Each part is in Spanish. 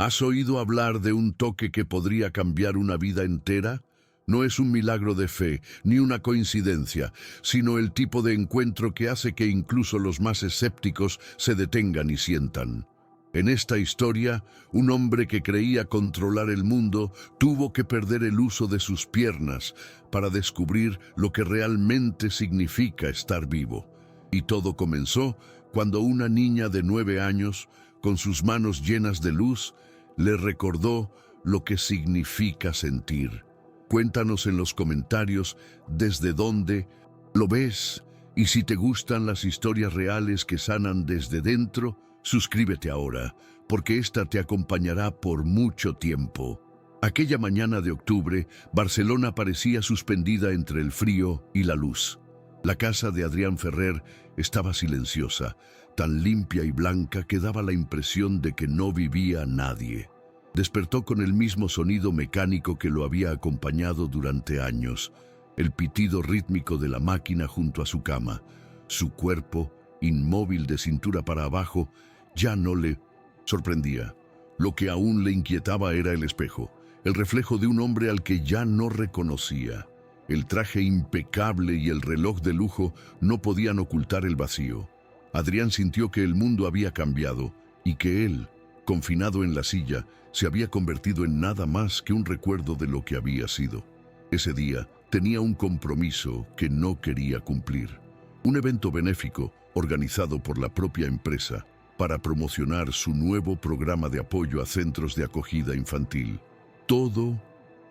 ¿Has oído hablar de un toque que podría cambiar una vida entera? No es un milagro de fe, ni una coincidencia, sino el tipo de encuentro que hace que incluso los más escépticos se detengan y sientan. En esta historia, un hombre que creía controlar el mundo tuvo que perder el uso de sus piernas para descubrir lo que realmente significa estar vivo. Y todo comenzó cuando una niña de 9 años, con sus manos llenas de luz, le recordó lo que significa sentir. Cuéntanos en los comentarios desde dónde lo ves, y si te gustan las historias reales que sanan desde dentro, suscríbete ahora, porque esta te acompañará por mucho tiempo. Aquella mañana de octubre, Barcelona parecía suspendida entre el frío y la luz. La casa de Adrián Ferrer estaba silenciosa, tan limpia y blanca que daba la impresión de que no vivía nadie. Despertó con el mismo sonido mecánico que lo había acompañado durante años, el pitido rítmico de la máquina junto a su cama. Su cuerpo, inmóvil de cintura para abajo, ya no le sorprendía. Lo que aún le inquietaba era el espejo, el reflejo de un hombre al que ya no reconocía. El traje impecable y el reloj de lujo no podían ocultar el vacío. Adrián sintió que el mundo había cambiado y que él, confinado en la silla, se había convertido en nada más que un recuerdo de lo que había sido. Ese día tenía un compromiso que no quería cumplir. Un evento benéfico organizado por la propia empresa para promocionar su nuevo programa de apoyo a centros de acogida infantil. Todo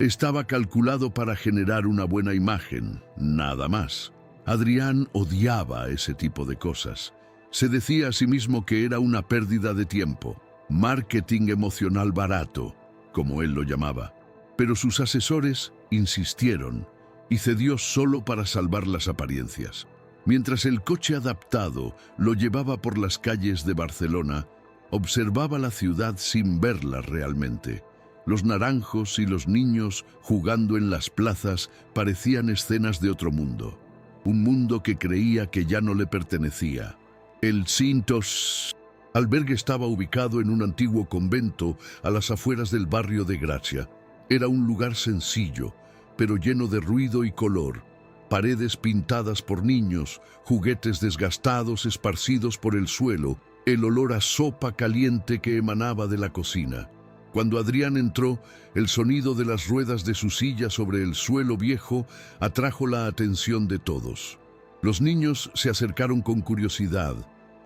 estaba calculado para generar una buena imagen, nada más. Adrián odiaba ese tipo de cosas. Se decía a sí mismo que era una pérdida de tiempo, marketing emocional barato, como él lo llamaba. Pero sus asesores insistieron y cedió solo para salvar las apariencias. Mientras el coche adaptado lo llevaba por las calles de Barcelona, observaba la ciudad sin verla realmente. Los naranjos y los niños jugando en las plazas parecían escenas de otro mundo. Un mundo que creía que ya no le pertenecía. El Cintos albergue estaba ubicado en un antiguo convento a las afueras del barrio de Gracia. Era un lugar sencillo, pero lleno de ruido y color. Paredes pintadas por niños, juguetes desgastados esparcidos por el suelo, el olor a sopa caliente que emanaba de la cocina. Cuando Adrián entró, el sonido de las ruedas de su silla sobre el suelo viejo atrajo la atención de todos. Los niños se acercaron con curiosidad,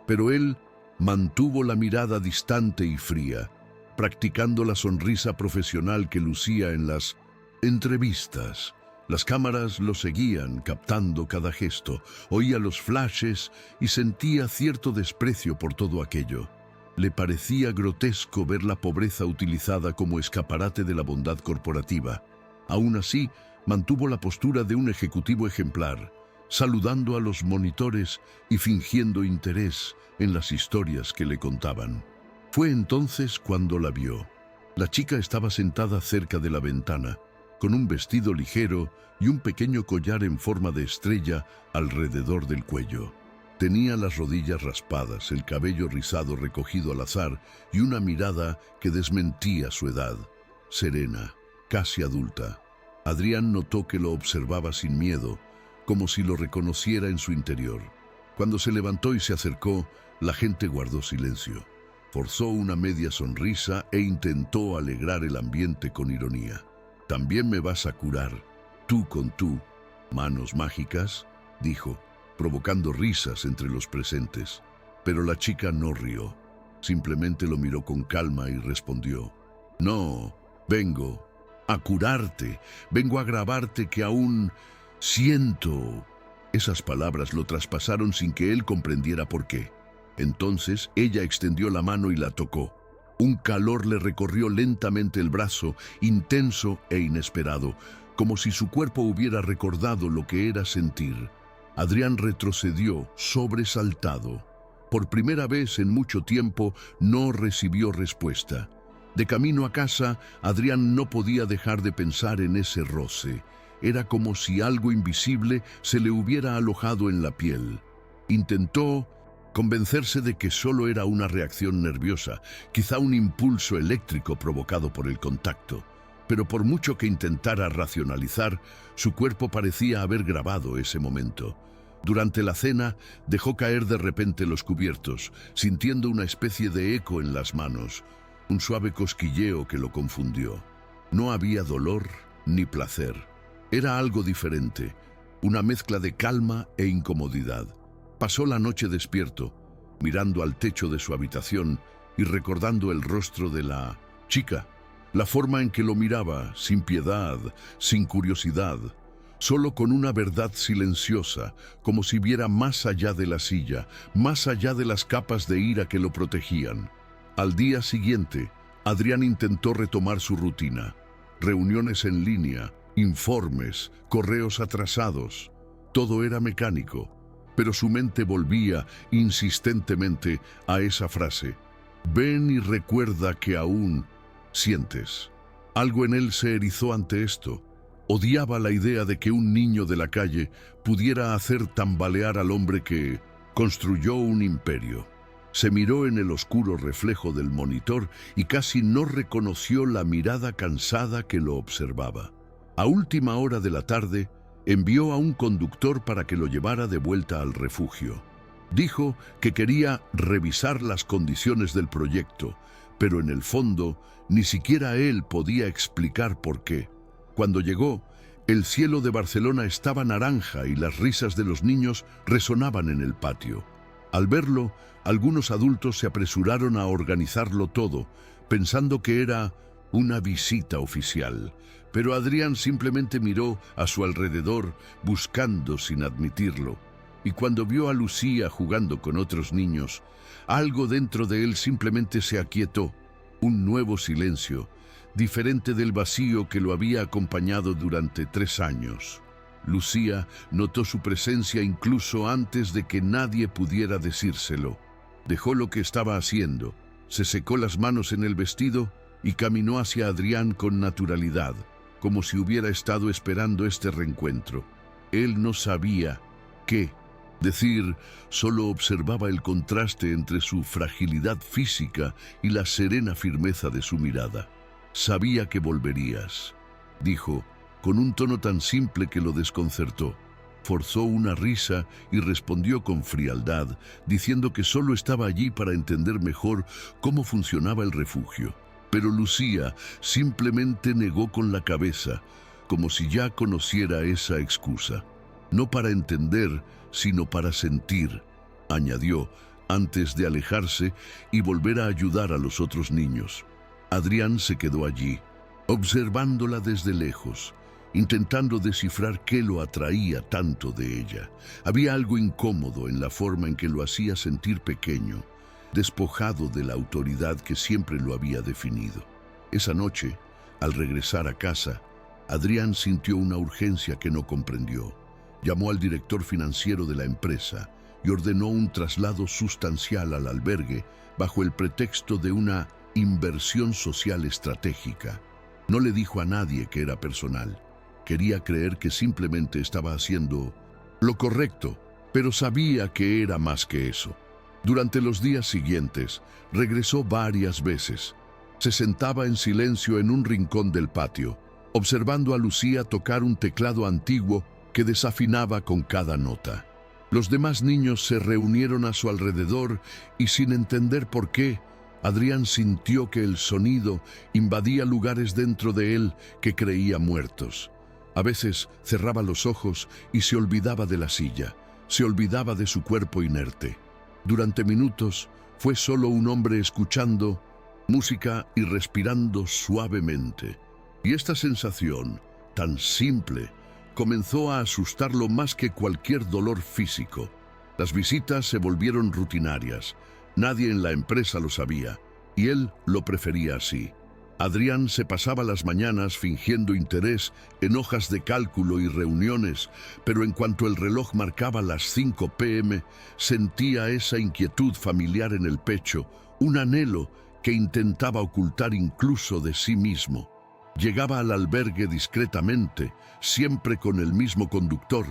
pero él mantuvo la mirada distante y fría, practicando la sonrisa profesional que lucía en las entrevistas. Las cámaras lo seguían, captando cada gesto, oía los flashes y sentía cierto desprecio por todo aquello. Le parecía grotesco ver la pobreza utilizada como escaparate de la bondad corporativa. Aún así, mantuvo la postura de un ejecutivo ejemplar, saludando a los monitores y fingiendo interés en las historias que le contaban. Fue entonces cuando la vio. La chica estaba sentada cerca de la ventana, con un vestido ligero y un pequeño collar en forma de estrella alrededor del cuello. Tenía las rodillas raspadas, el cabello rizado recogido al azar y una mirada que desmentía su edad, serena, casi adulta. Adrián notó que lo observaba sin miedo, como si lo reconociera en su interior. Cuando se levantó y se acercó, la gente guardó silencio. Forzó una media sonrisa e intentó alegrar el ambiente con ironía. «También me vas a curar, tú con tú, manos mágicas», dijo, provocando risas entre los presentes. Pero la chica no rió. Simplemente lo miró con calma y respondió: «No, vengo a curarte, vengo a grabarte que aún siento». Esas palabras lo traspasaron sin que él comprendiera por qué. Entonces ella extendió la mano y la tocó. Un calor le recorrió lentamente el brazo, intenso e inesperado, como si su cuerpo hubiera recordado lo que era sentir. Adrián retrocedió, sobresaltado. Por primera vez en mucho tiempo no recibió respuesta. De camino a casa, Adrián no podía dejar de pensar en ese roce. Era como si algo invisible se le hubiera alojado en la piel. Intentó convencerse de que solo era una reacción nerviosa, quizá un impulso eléctrico provocado por el contacto. Pero por mucho que intentara racionalizar, su cuerpo parecía haber grabado ese momento. Durante la cena, dejó caer de repente los cubiertos, sintiendo una especie de eco en las manos, un suave cosquilleo que lo confundió. No había dolor ni placer. Era algo diferente, una mezcla de calma e incomodidad. Pasó la noche despierto, mirando al techo de su habitación y recordando el rostro de la chica, la forma en que lo miraba, sin piedad, sin curiosidad, solo con una verdad silenciosa, como si viera más allá de la silla, más allá de las capas de ira que lo protegían. Al día siguiente, Adrián intentó retomar su rutina. Reuniones en línea, informes, correos atrasados. Todo era mecánico, pero su mente volvía insistentemente a esa frase. Ven y recuerda que aún sientes. Algo en él se erizó ante esto. Odiaba la idea de que un niño de la calle pudiera hacer tambalear al hombre que construyó un imperio. Se miró en el oscuro reflejo del monitor y casi no reconoció la mirada cansada que lo observaba. A última hora de la tarde, envió a un conductor para que lo llevara de vuelta al refugio. Dijo que quería revisar las condiciones del proyecto, pero en el fondo ni siquiera él podía explicar por qué. Cuando llegó, el cielo de Barcelona estaba naranja y las risas de los niños resonaban en el patio. Al verlo, algunos adultos se apresuraron a organizarlo todo, pensando que era una visita oficial. Pero Adrián simplemente miró a su alrededor, buscando sin admitirlo. Y cuando vio a Lucía jugando con otros niños, algo dentro de él simplemente se aquietó. Un nuevo silencio, diferente del vacío que lo había acompañado durante 3 años. Lucía notó su presencia incluso antes de que nadie pudiera decírselo. Dejó lo que estaba haciendo, se secó las manos en el vestido y caminó hacia Adrián con naturalidad, como si hubiera estado esperando este reencuentro. Él no sabía qué decir, solo observaba el contraste entre su fragilidad física y la serena firmeza de su mirada. Sabía que volverías, dijo, con un tono tan simple que lo desconcertó. Forzó una risa y respondió con frialdad, diciendo que solo estaba allí para entender mejor cómo funcionaba el refugio. Pero Lucía simplemente negó con la cabeza, como si ya conociera esa excusa. No para entender, sino para sentir, añadió, antes de alejarse y volver a ayudar a los otros niños. Adrián se quedó allí, observándola desde lejos, intentando descifrar qué lo atraía tanto de ella. Había algo incómodo en la forma en que lo hacía sentir pequeño, despojado de la autoridad que siempre lo había definido. Esa noche, al regresar a casa, Adrián sintió una urgencia que no comprendió. Llamó al director financiero de la empresa y ordenó un traslado sustancial al albergue bajo el pretexto de una inversión social estratégica. No le dijo a nadie que era personal. Quería creer que simplemente estaba haciendo lo correcto, pero sabía que era más que eso. Durante los días siguientes, regresó varias veces. Se sentaba en silencio en un rincón del patio, observando a Lucía tocar un teclado antiguo que desafinaba con cada nota. Los demás niños se reunieron a su alrededor y, sin entender por qué, Adrián sintió que el sonido invadía lugares dentro de él que creía muertos. A veces cerraba los ojos y se olvidaba de la silla, se olvidaba de su cuerpo inerte. Durante minutos fue solo un hombre escuchando música y respirando suavemente. Y esta sensación, tan simple, comenzó a asustarlo más que cualquier dolor físico. Las visitas se volvieron rutinarias. Nadie en la empresa lo sabía, y él lo prefería así. Adrián se pasaba las mañanas fingiendo interés en hojas de cálculo y reuniones, pero en cuanto el reloj marcaba las 5 p.m., sentía esa inquietud familiar en el pecho, un anhelo que intentaba ocultar incluso de sí mismo. Llegaba al albergue discretamente, siempre con el mismo conductor,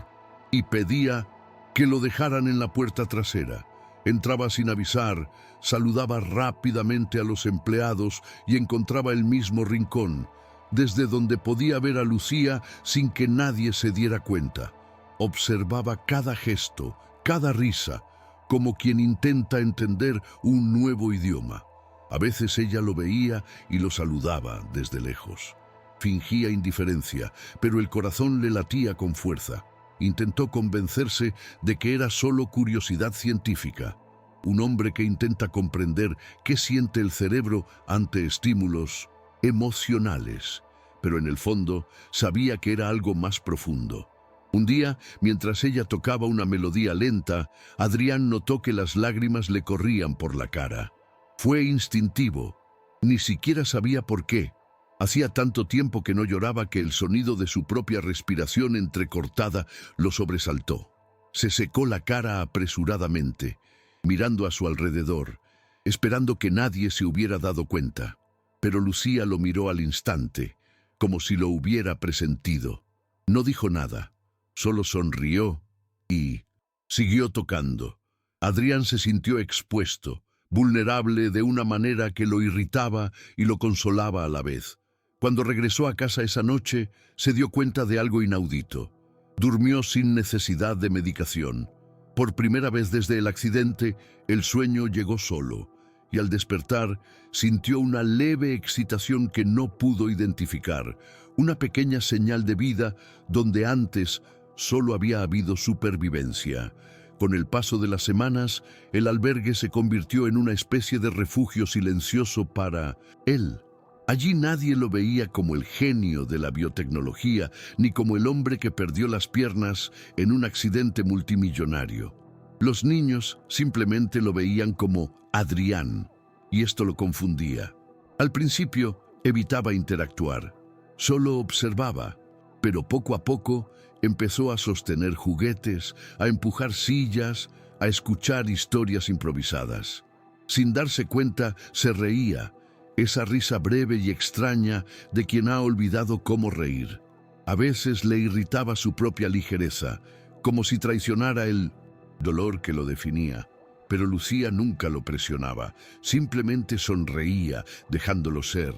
y pedía que lo dejaran en la puerta trasera. Entraba sin avisar, saludaba rápidamente a los empleados y encontraba el mismo rincón, desde donde podía ver a Lucía sin que nadie se diera cuenta. Observaba cada gesto, cada risa, como quien intenta entender un nuevo idioma. A veces ella lo veía y lo saludaba desde lejos. Fingía indiferencia, pero el corazón le latía con fuerza. Intentó convencerse de que era solo curiosidad científica. Un hombre que intenta comprender qué siente el cerebro ante estímulos emocionales, pero en el fondo sabía que era algo más profundo. Un día, mientras ella tocaba una melodía lenta, Adrián notó que las lágrimas le corrían por la cara. Fue instintivo. Ni siquiera sabía por qué. Hacía tanto tiempo que no lloraba que el sonido de su propia respiración entrecortada lo sobresaltó. Se secó la cara apresuradamente, mirando a su alrededor, esperando que nadie se hubiera dado cuenta. Pero Lucía lo miró al instante, como si lo hubiera presentido. No dijo nada, solo sonrió y siguió tocando. Adrián se sintió expuesto, vulnerable de una manera que lo irritaba y lo consolaba a la vez. Cuando regresó a casa esa noche, se dio cuenta de algo inaudito. Durmió sin necesidad de medicación. Por primera vez desde el accidente, el sueño llegó solo, y al despertar, sintió una leve excitación que no pudo identificar, una pequeña señal de vida donde antes solo había habido supervivencia. Con el paso de las semanas, el albergue se convirtió en una especie de refugio silencioso para él. Allí nadie lo veía como el genio de la biotecnología, ni como el hombre que perdió las piernas en un accidente multimillonario. Los niños simplemente lo veían como Adrián, y esto lo confundía. Al principio evitaba interactuar, solo observaba, pero poco a poco empezó a sostener juguetes, a empujar sillas, a escuchar historias improvisadas. Sin darse cuenta, se reía, esa risa breve y extraña de quien ha olvidado cómo reír. A veces le irritaba su propia ligereza, como si traicionara el dolor que lo definía. Pero Lucía nunca lo presionaba, simplemente sonreía, dejándolo ser.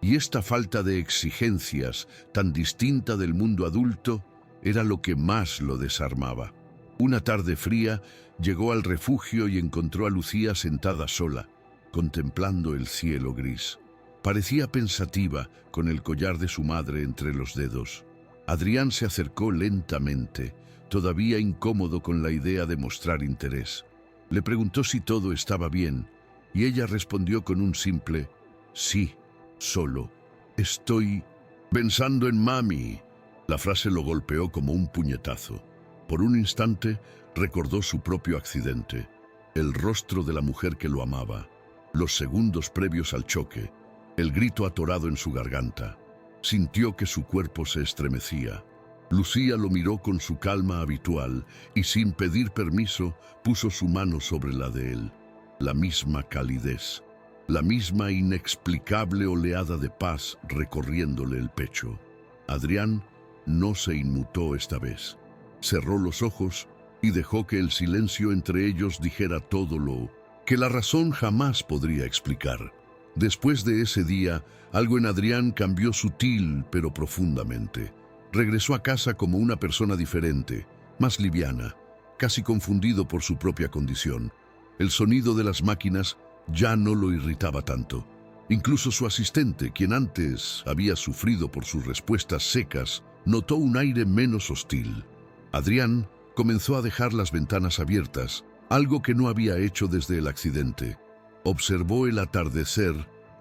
Y esta falta de exigencias, tan distinta del mundo adulto, era lo que más lo desarmaba. Una tarde fría, llegó al refugio y encontró a Lucía sentada sola, contemplando el cielo gris. Parecía pensativa, con el collar de su madre entre los dedos. Adrián se acercó lentamente, todavía incómodo con la idea de mostrar interés. Le preguntó si todo estaba bien, y ella respondió con un simple «Sí, solo. Estoy pensando en mami». La frase lo golpeó como un puñetazo. Por un instante recordó su propio accidente, el rostro de la mujer que lo amaba, los segundos previos al choque, el grito atorado en su garganta. Sintió que su cuerpo se estremecía. Lucía lo miró con su calma habitual y sin pedir permiso puso su mano sobre la de él. La misma calidez, la misma inexplicable oleada de paz recorriéndole el pecho. Adrián no se inmutó esta vez. Cerró los ojos y dejó que el silencio entre ellos dijera todo lo que la razón jamás podría explicar. Después de ese día, algo en Adrián cambió sutil pero profundamente. Regresó a casa como una persona diferente, más liviana, casi confundido por su propia condición. El sonido de las máquinas ya no lo irritaba tanto. Incluso su asistente, quien antes había sufrido por sus respuestas secas, notó un aire menos hostil. Adrián comenzó a dejar las ventanas abiertas, algo que no había hecho desde el accidente. Observó el atardecer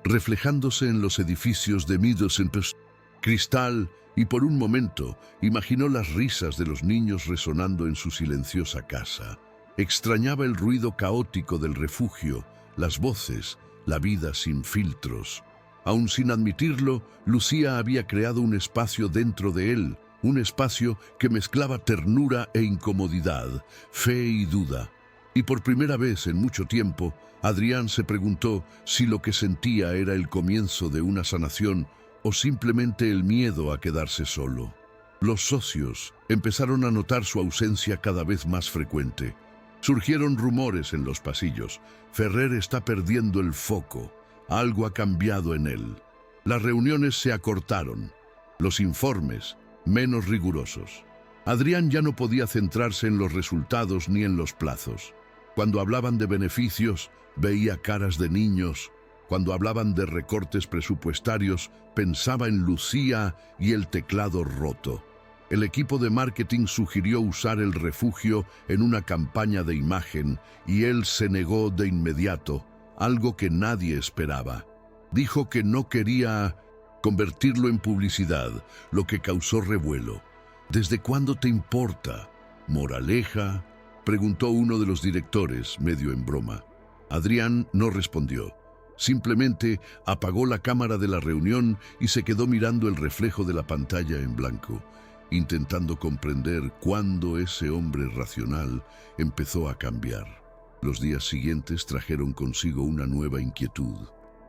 reflejándose en los edificios de Middlesex cristal y por un momento imaginó las risas de los niños resonando en su silenciosa casa. Extrañaba el ruido caótico del refugio, las voces, la vida sin filtros. Aun sin admitirlo, Lucía había creado un espacio dentro de él, un espacio que mezclaba ternura e incomodidad, fe y duda. Y por primera vez en mucho tiempo, Adrián se preguntó si lo que sentía era el comienzo de una sanación o simplemente el miedo a quedarse solo. Los socios empezaron a notar su ausencia cada vez más frecuente. Surgieron rumores en los pasillos. Ferrer está perdiendo el foco. Algo ha cambiado en él. Las reuniones se acortaron. Los informes, menos rigurosos. Adrián ya no podía centrarse en los resultados ni en los plazos. Cuando hablaban de beneficios, veía caras de niños. Cuando hablaban de recortes presupuestarios, pensaba en Lucía y el teclado roto. El equipo de marketing sugirió usar el refugio en una campaña de imagen y él se negó de inmediato, algo que nadie esperaba. Dijo que no quería convertirlo en publicidad, lo que causó revuelo. ¿Desde cuándo te importa? ¿Moraleja?, preguntó uno de los directores, medio en broma. Adrián no respondió. Simplemente apagó la cámara de la reunión y se quedó mirando el reflejo de la pantalla en blanco, intentando comprender cuándo ese hombre racional empezó a cambiar. Los días siguientes trajeron consigo una nueva inquietud.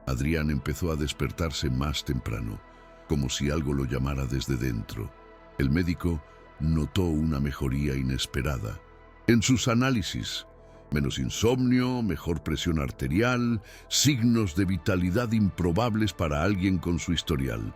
Adrián empezó a despertarse más temprano, como si algo lo llamara desde dentro. El médico notó una mejoría inesperada. En sus análisis, menos insomnio, mejor presión arterial, signos de vitalidad improbables para alguien con su historial.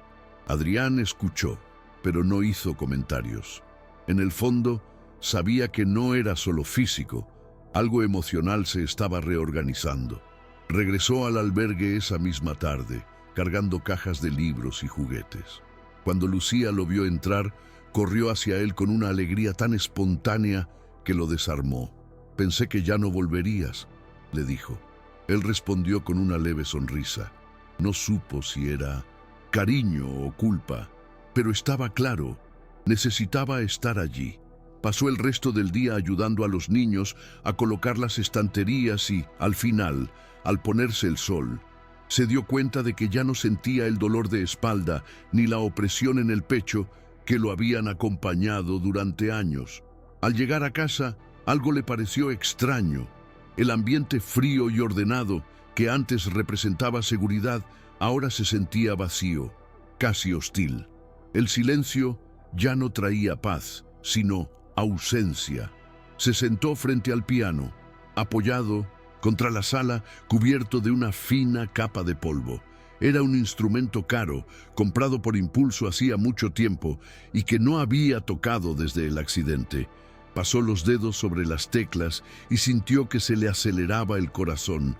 Adrián escuchó, pero no hizo comentarios. En el fondo, sabía que no era solo físico, algo emocional se estaba reorganizando. Regresó al albergue esa misma tarde, cargando cajas de libros y juguetes. Cuando Lucía lo vio entrar, corrió hacia él con una alegría tan espontánea que lo desarmó. «Pensé que ya no volverías», le dijo. Él respondió con una leve sonrisa. No supo si era cariño o culpa, pero estaba claro, necesitaba estar allí. Pasó el resto del día ayudando a los niños a colocar las estanterías y, al final, al ponerse el sol, se dio cuenta de que ya no sentía el dolor de espalda ni la opresión en el pecho que lo habían acompañado durante años. Al llegar a casa, algo le pareció extraño. El ambiente frío y ordenado, que antes representaba seguridad, ahora se sentía vacío, casi hostil. El silencio ya no traía paz, sino ausencia. Se sentó frente al piano, apoyado contra la sala, cubierto de una fina capa de polvo. Era un instrumento caro, comprado por impulso hacía mucho tiempo y que no había tocado desde el accidente. Pasó los dedos sobre las teclas y sintió que se le aceleraba el corazón.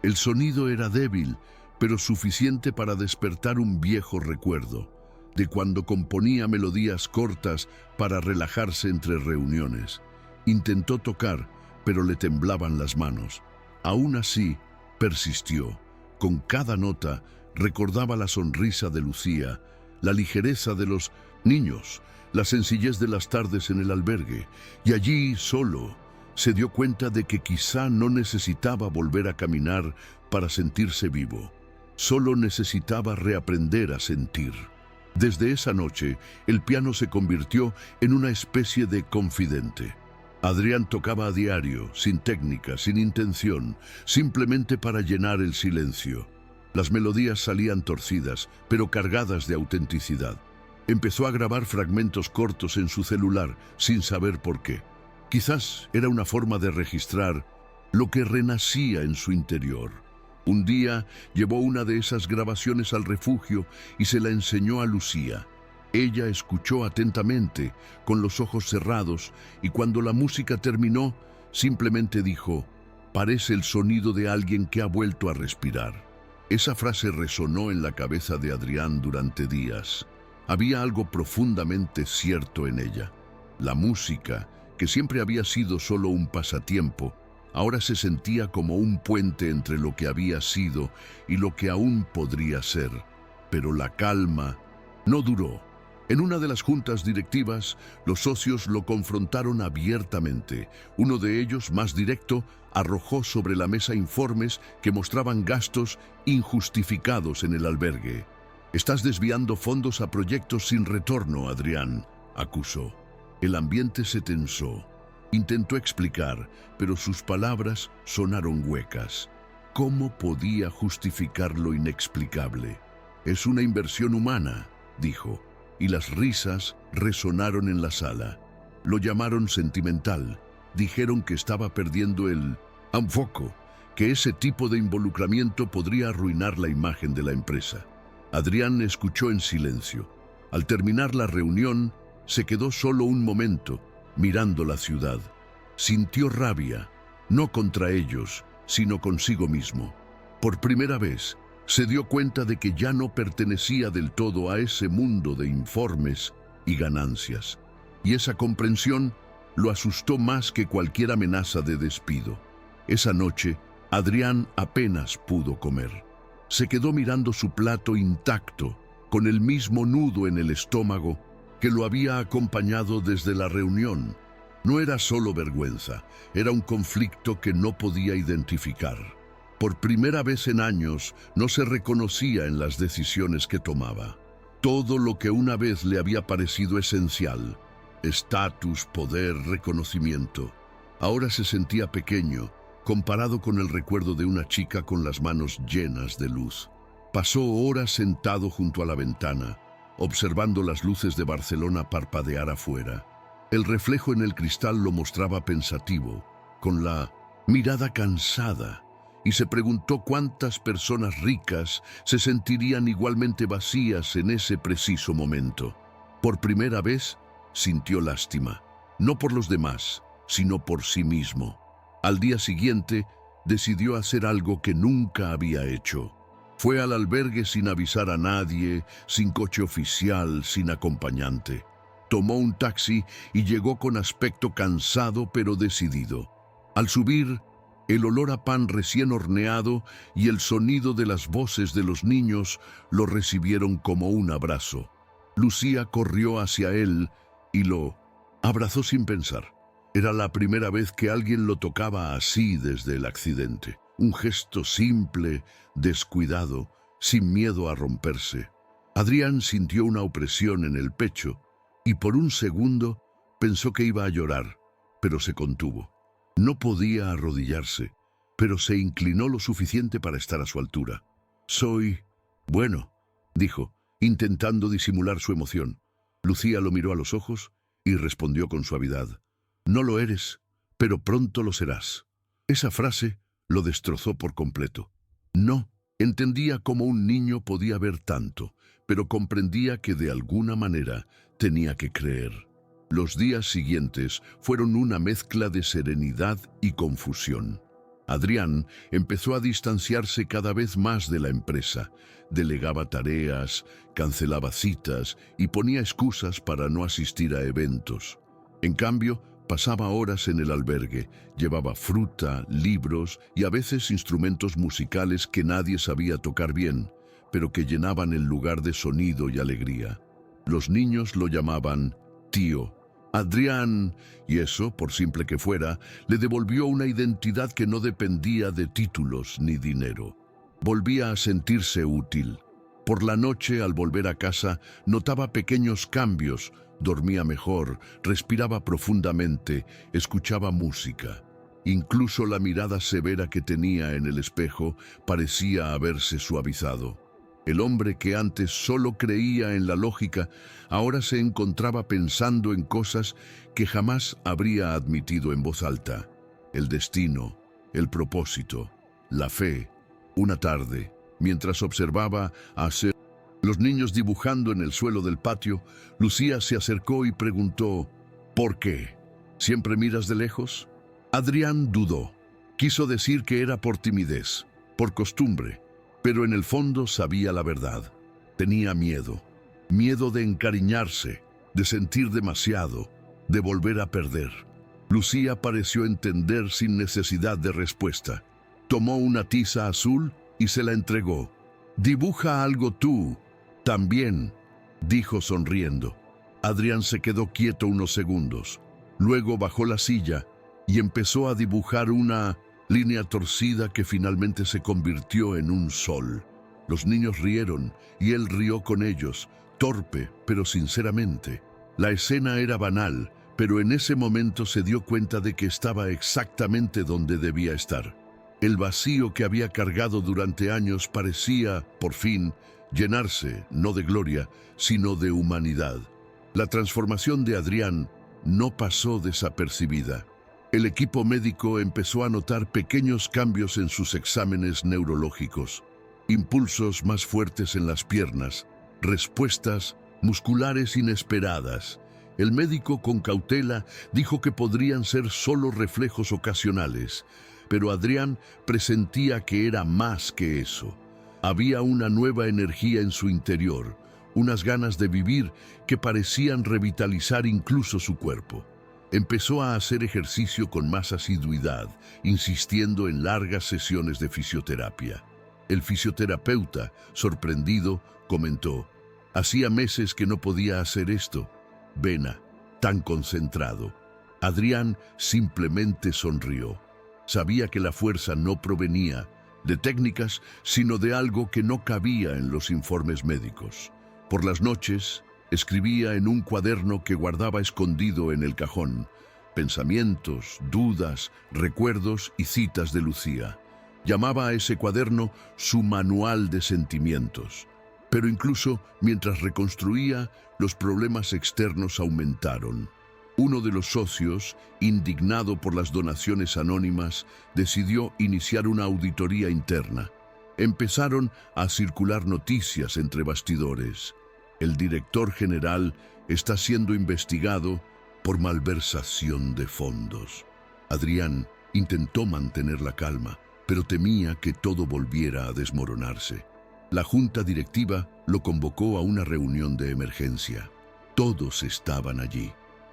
El sonido era débil, pero suficiente para despertar un viejo recuerdo, de cuando componía melodías cortas para relajarse entre reuniones. Intentó tocar, pero le temblaban las manos. Aún así, persistió. Con cada nota, recordaba la sonrisa de Lucía, la ligereza de los niños, la sencillez de las tardes en el albergue, y allí, solo, se dio cuenta de que quizá no necesitaba volver a caminar para sentirse vivo. Solo necesitaba reaprender a sentir. Desde esa noche, el piano se convirtió en una especie de confidente. Adrián tocaba a diario, sin técnica, sin intención, simplemente para llenar el silencio. Las melodías salían torcidas, pero cargadas de autenticidad. Empezó a grabar fragmentos cortos en su celular, sin saber por qué. Quizás era una forma de registrar lo que renacía en su interior. Un día llevó una de esas grabaciones al refugio y se la enseñó a Lucía. Ella escuchó atentamente, con los ojos cerrados, y cuando la música terminó, simplemente dijo: «Parece el sonido de alguien que ha vuelto a respirar». Esa frase resonó en la cabeza de Adrián durante días. Había algo profundamente cierto en ella. La música, que siempre había sido solo un pasatiempo, ahora se sentía como un puente entre lo que había sido y lo que aún podría ser. Pero la calma no duró. En una de las juntas directivas, los socios lo confrontaron abiertamente. Uno de ellos, más directo, arrojó sobre la mesa informes que mostraban gastos injustificados en el albergue. «Estás desviando fondos a proyectos sin retorno, Adrián», acusó. El ambiente se tensó. Intentó explicar, pero sus palabras sonaron huecas. ¿Cómo podía justificar lo inexplicable? «Es una inversión humana», dijo, y las risas resonaron en la sala. Lo llamaron sentimental, dijeron que estaba perdiendo el enfoque, que ese tipo de involucramiento podría arruinar la imagen de la empresa. Adrián escuchó en silencio. Al terminar la reunión, se quedó solo un momento, mirando la ciudad. Sintió rabia, no contra ellos, sino consigo mismo. Por primera vez, se dio cuenta de que ya no pertenecía del todo a ese mundo de informes y ganancias. Y esa comprensión lo asustó más que cualquier amenaza de despido. Esa noche, Adrián apenas pudo comer. Se quedó mirando su plato intacto, con el mismo nudo en el estómago que lo había acompañado desde la reunión. No era solo vergüenza, era un conflicto que no podía identificar. Por primera vez en años, no se reconocía en las decisiones que tomaba. Todo lo que una vez le había parecido esencial, estatus, poder, reconocimiento, ahora se sentía pequeño, comparado con el recuerdo de una chica con las manos llenas de luz. Pasó horas sentado junto a la ventana, observando las luces de Barcelona parpadear afuera. El reflejo en el cristal lo mostraba pensativo, con la mirada cansada, y se preguntó cuántas personas ricas se sentirían igualmente vacías en ese preciso momento. Por primera vez, sintió lástima, no por los demás, sino por sí mismo. Al día siguiente, decidió hacer algo que nunca había hecho. Fue al albergue sin avisar a nadie, sin coche oficial, sin acompañante. Tomó un taxi y llegó con aspecto cansado pero decidido. Al subir, el olor a pan recién horneado y el sonido de las voces de los niños lo recibieron como un abrazo. Lucía corrió hacia él y lo abrazó sin pensar. Era la primera vez que alguien lo tocaba así desde el accidente. Un gesto simple, descuidado, sin miedo a romperse. Adrián sintió una opresión en el pecho y por un segundo pensó que iba a llorar, pero se contuvo. No podía arrodillarse, pero se inclinó lo suficiente para estar a su altura. Bueno, dijo, intentando disimular su emoción. Lucía lo miró a los ojos y respondió con suavidad. No lo eres, pero pronto lo serás. Esa frase lo destrozó por completo. No, entendía cómo un niño podía ver tanto, pero comprendía que de alguna manera tenía que creer. Los días siguientes fueron una mezcla de serenidad y confusión. Adrián empezó a distanciarse cada vez más de la empresa. Delegaba tareas, cancelaba citas y ponía excusas para no asistir a eventos. En cambio, pasaba horas en el albergue, llevaba fruta, libros y a veces instrumentos musicales que nadie sabía tocar bien, pero que llenaban el lugar de sonido y alegría. Los niños lo llamaban tío. Adrián, y eso, por simple que fuera, le devolvió una identidad que no dependía de títulos ni dinero. Volvía a sentirse útil. Por la noche, al volver a casa, notaba pequeños cambios. Dormía mejor, respiraba profundamente, escuchaba música. Incluso la mirada severa que tenía en el espejo parecía haberse suavizado. El hombre que antes solo creía en la lógica, ahora se encontraba pensando en cosas que jamás habría admitido en voz alta. El destino, el propósito, la fe. Una tarde, mientras observaba a los niños dibujando en el suelo del patio, Lucía se acercó y preguntó, ¿por qué? ¿Siempre miras de lejos? Adrián dudó. Quiso decir que era por timidez, por costumbre, pero en el fondo sabía la verdad. Tenía miedo. Miedo de encariñarse, de sentir demasiado, de volver a perder. Lucía pareció entender sin necesidad de respuesta. Tomó una tiza azul y se la entregó. «Dibuja algo tú, también», dijo sonriendo. Adrián se quedó quieto unos segundos. Luego bajó la silla y empezó a dibujar una línea torcida que finalmente se convirtió en un sol. Los niños rieron y él rió con ellos, torpe pero sinceramente. La escena era banal, pero en ese momento se dio cuenta de que estaba exactamente donde debía estar. El vacío que había cargado durante años parecía, por fin, llenarse, no de gloria, sino de humanidad. La transformación de Adrián no pasó desapercibida. El equipo médico empezó a notar pequeños cambios en sus exámenes neurológicos, impulsos más fuertes en las piernas, respuestas musculares inesperadas. El médico, con cautela, dijo que podrían ser solo reflejos ocasionales, pero Adrián presentía que era más que eso. Había una nueva energía en su interior, unas ganas de vivir que parecían revitalizar incluso su cuerpo. Empezó a hacer ejercicio con más asiduidad, insistiendo en largas sesiones de fisioterapia. El fisioterapeuta, sorprendido, comentó: «Hacía meses que no podía hacer esto. Vena, tan concentrado». Adrián simplemente sonrió. Sabía que la fuerza no provenía de técnicas, sino de algo que no cabía en los informes médicos. Por las noches, escribía en un cuaderno que guardaba escondido en el cajón pensamientos, dudas, recuerdos y citas de Lucía. Llamaba a ese cuaderno su manual de sentimientos. Pero incluso mientras reconstruía, los problemas externos aumentaron. Uno de los socios, indignado por las donaciones anónimas, decidió iniciar una auditoría interna. Empezaron a circular noticias entre bastidores. El director general está siendo investigado por malversación de fondos. Adrián intentó mantener la calma, pero temía que todo volviera a desmoronarse. La junta directiva lo convocó a una reunión de emergencia. Todos estaban allí.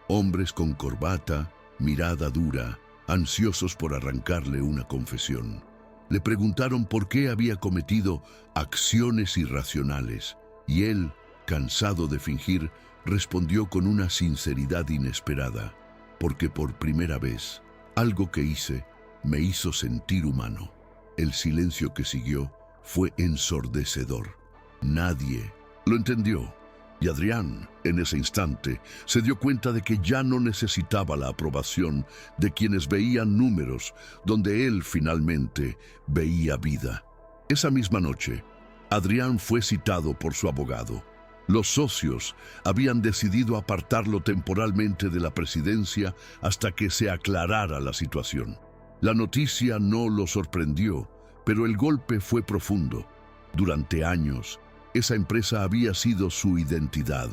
Hombres con corbata, mirada dura, ansiosos por arrancarle una confesión. Le preguntaron por qué había cometido acciones irracionales, y él, cansado de fingir, respondió con una sinceridad inesperada: «Porque por primera vez, algo que hice me hizo sentir humano». El silencio que siguió fue ensordecedor. Nadie lo entendió, y Adrián, en ese instante, se dio cuenta de que ya no necesitaba la aprobación de quienes veían números, donde él finalmente veía vida. Esa misma noche, Adrián fue citado por su abogado. Los socios habían decidido apartarlo temporalmente de la presidencia hasta que se aclarara la situación. La noticia no lo sorprendió, pero el golpe fue profundo. Durante años, esa empresa había sido su identidad,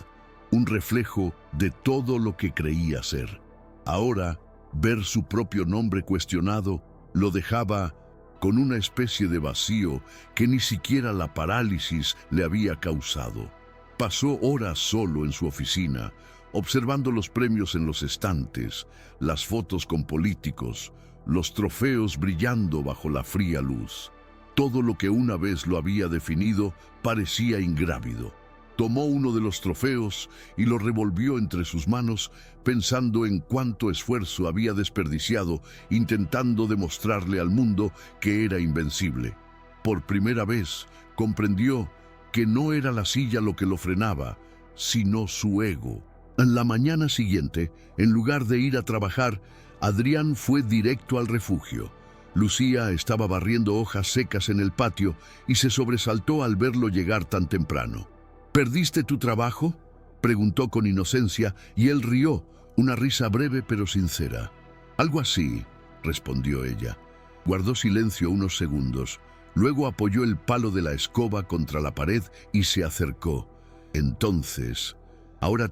un reflejo de todo lo que creía ser. Ahora, ver su propio nombre cuestionado lo dejaba con una especie de vacío que ni siquiera la parálisis le había causado. Pasó horas solo en su oficina, observando los premios en los estantes, las fotos con políticos, los trofeos brillando bajo la fría luz. Todo lo que una vez lo había definido parecía ingrávido. Tomó uno de los trofeos y lo revolvió entre sus manos, pensando en cuánto esfuerzo había desperdiciado intentando demostrarle al mundo que era invencible. Por primera vez comprendió que no era la silla lo que lo frenaba, sino su ego. En la mañana siguiente, en lugar de ir a trabajar, Adrián fue directo al refugio. Lucía estaba barriendo hojas secas en el patio y se sobresaltó al verlo llegar tan temprano. «¿Perdiste tu trabajo?», preguntó con inocencia, y él rió, una risa breve pero sincera. «Algo así», respondió ella. Guardó silencio unos segundos. Luego apoyó el palo de la escoba contra la pared y se acercó. «Entonces, ahora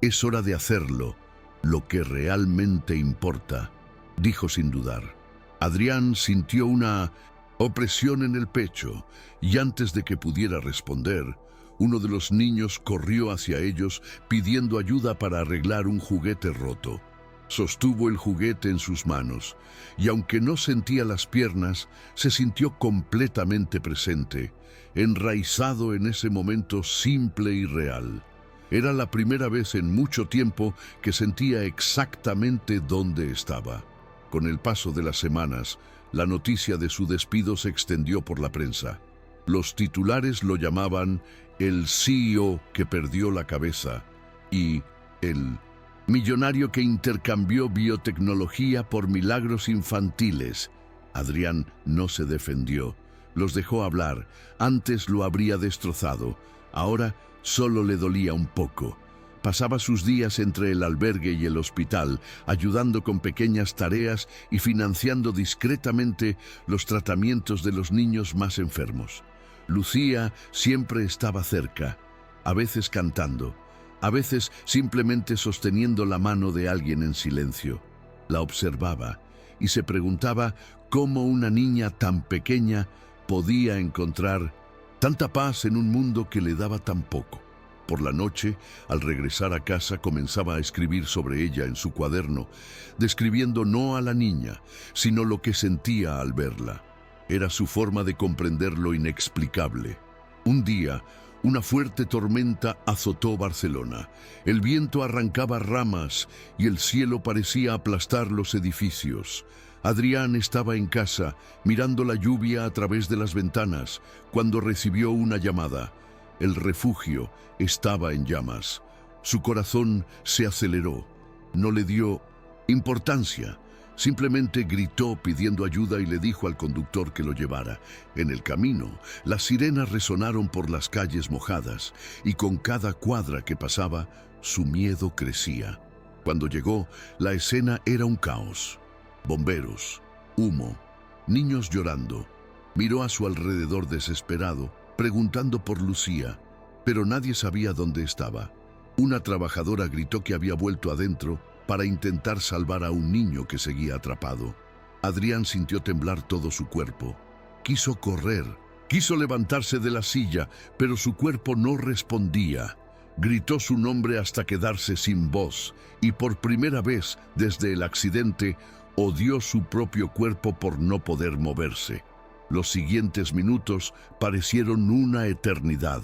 es hora de hacerlo, lo que realmente importa», dijo sin dudar. Adrián sintió una opresión en el pecho, y antes de que pudiera responder, uno de los niños corrió hacia ellos pidiendo ayuda para arreglar un juguete roto. Sostuvo el juguete en sus manos, y aunque no sentía las piernas, se sintió completamente presente, enraizado en ese momento simple y real. Era la primera vez en mucho tiempo que sentía exactamente dónde estaba. Con el paso de las semanas, la noticia de su despido se extendió por la prensa. Los titulares lo llamaban el CEO que perdió la cabeza y el millonario que intercambió biotecnología por milagros infantiles. Adrián no se defendió, los dejó hablar. Antes lo habría destrozado, ahora solo le dolía un poco. Pasaba sus días entre el albergue y el hospital, ayudando con pequeñas tareas y financiando discretamente los tratamientos de los niños más enfermos. Lucía siempre estaba cerca, a veces cantando, a veces simplemente sosteniendo la mano de alguien en silencio. La observaba y se preguntaba cómo una niña tan pequeña podía encontrar tanta paz en un mundo que le daba tan poco. Por la noche, al regresar a casa, comenzaba a escribir sobre ella en su cuaderno, describiendo no a la niña, sino lo que sentía al verla. Era su forma de comprender lo inexplicable. Un día, una fuerte tormenta azotó Barcelona. El viento arrancaba ramas y el cielo parecía aplastar los edificios. Adrián estaba en casa, mirando la lluvia a través de las ventanas, cuando recibió una llamada. El refugio estaba en llamas. Su corazón se aceleró. No le dio importancia. Simplemente gritó pidiendo ayuda y le dijo al conductor que lo llevara. En el camino, las sirenas resonaron por las calles mojadas y con cada cuadra que pasaba, su miedo crecía. Cuando llegó, la escena era un caos. Bomberos, humo, niños llorando. Miró a su alrededor desesperado, preguntando por Lucía, pero nadie sabía dónde estaba. Una trabajadora gritó que había vuelto adentro para intentar salvar a un niño que seguía atrapado. Adrián sintió temblar todo su cuerpo. Quiso correr, quiso levantarse de la silla, pero su cuerpo no respondía. Gritó su nombre hasta quedarse sin voz, y por primera vez desde el accidente, odió su propio cuerpo por no poder moverse. Los siguientes minutos parecieron una eternidad.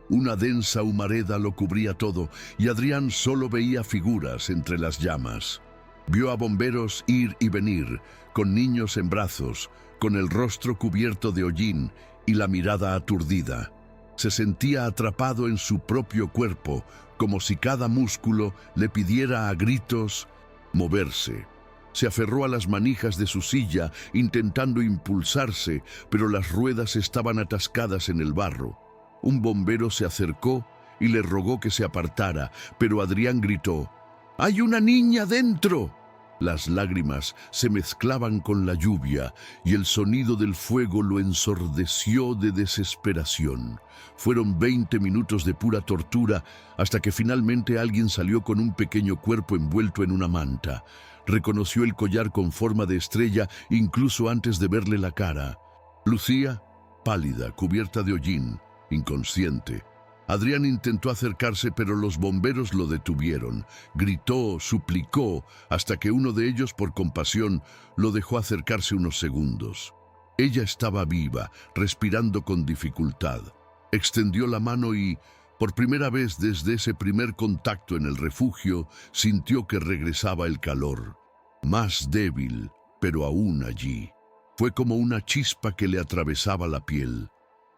Una densa humareda lo cubría todo y Adrián solo veía figuras entre las llamas. Vio a bomberos ir y venir, con niños en brazos, con el rostro cubierto de hollín y la mirada aturdida. Se sentía atrapado en su propio cuerpo, como si cada músculo le pidiera a gritos moverse. Se aferró a las manijas de su silla, intentando impulsarse, pero las ruedas estaban atascadas en el barro. Un bombero se acercó y le rogó que se apartara, pero Adrián gritó: ¡Hay una niña dentro! Las lágrimas se mezclaban con la lluvia y el sonido del fuego lo ensordeció de desesperación. Fueron 20 minutos de pura tortura hasta que finalmente alguien salió con un pequeño cuerpo envuelto en una manta. Reconoció el collar con forma de estrella incluso antes de verle la cara. Lucía, pálida, cubierta de hollín, inconsciente. Adrián intentó acercarse, pero los bomberos lo detuvieron. Gritó, suplicó, hasta que uno de ellos, por compasión, lo dejó acercarse unos segundos. Ella estaba viva, respirando con dificultad. Extendió la mano y, por primera vez desde ese primer contacto en el refugio, sintió que regresaba el calor. Más débil, pero aún allí. Fue como una chispa que le atravesaba la piel.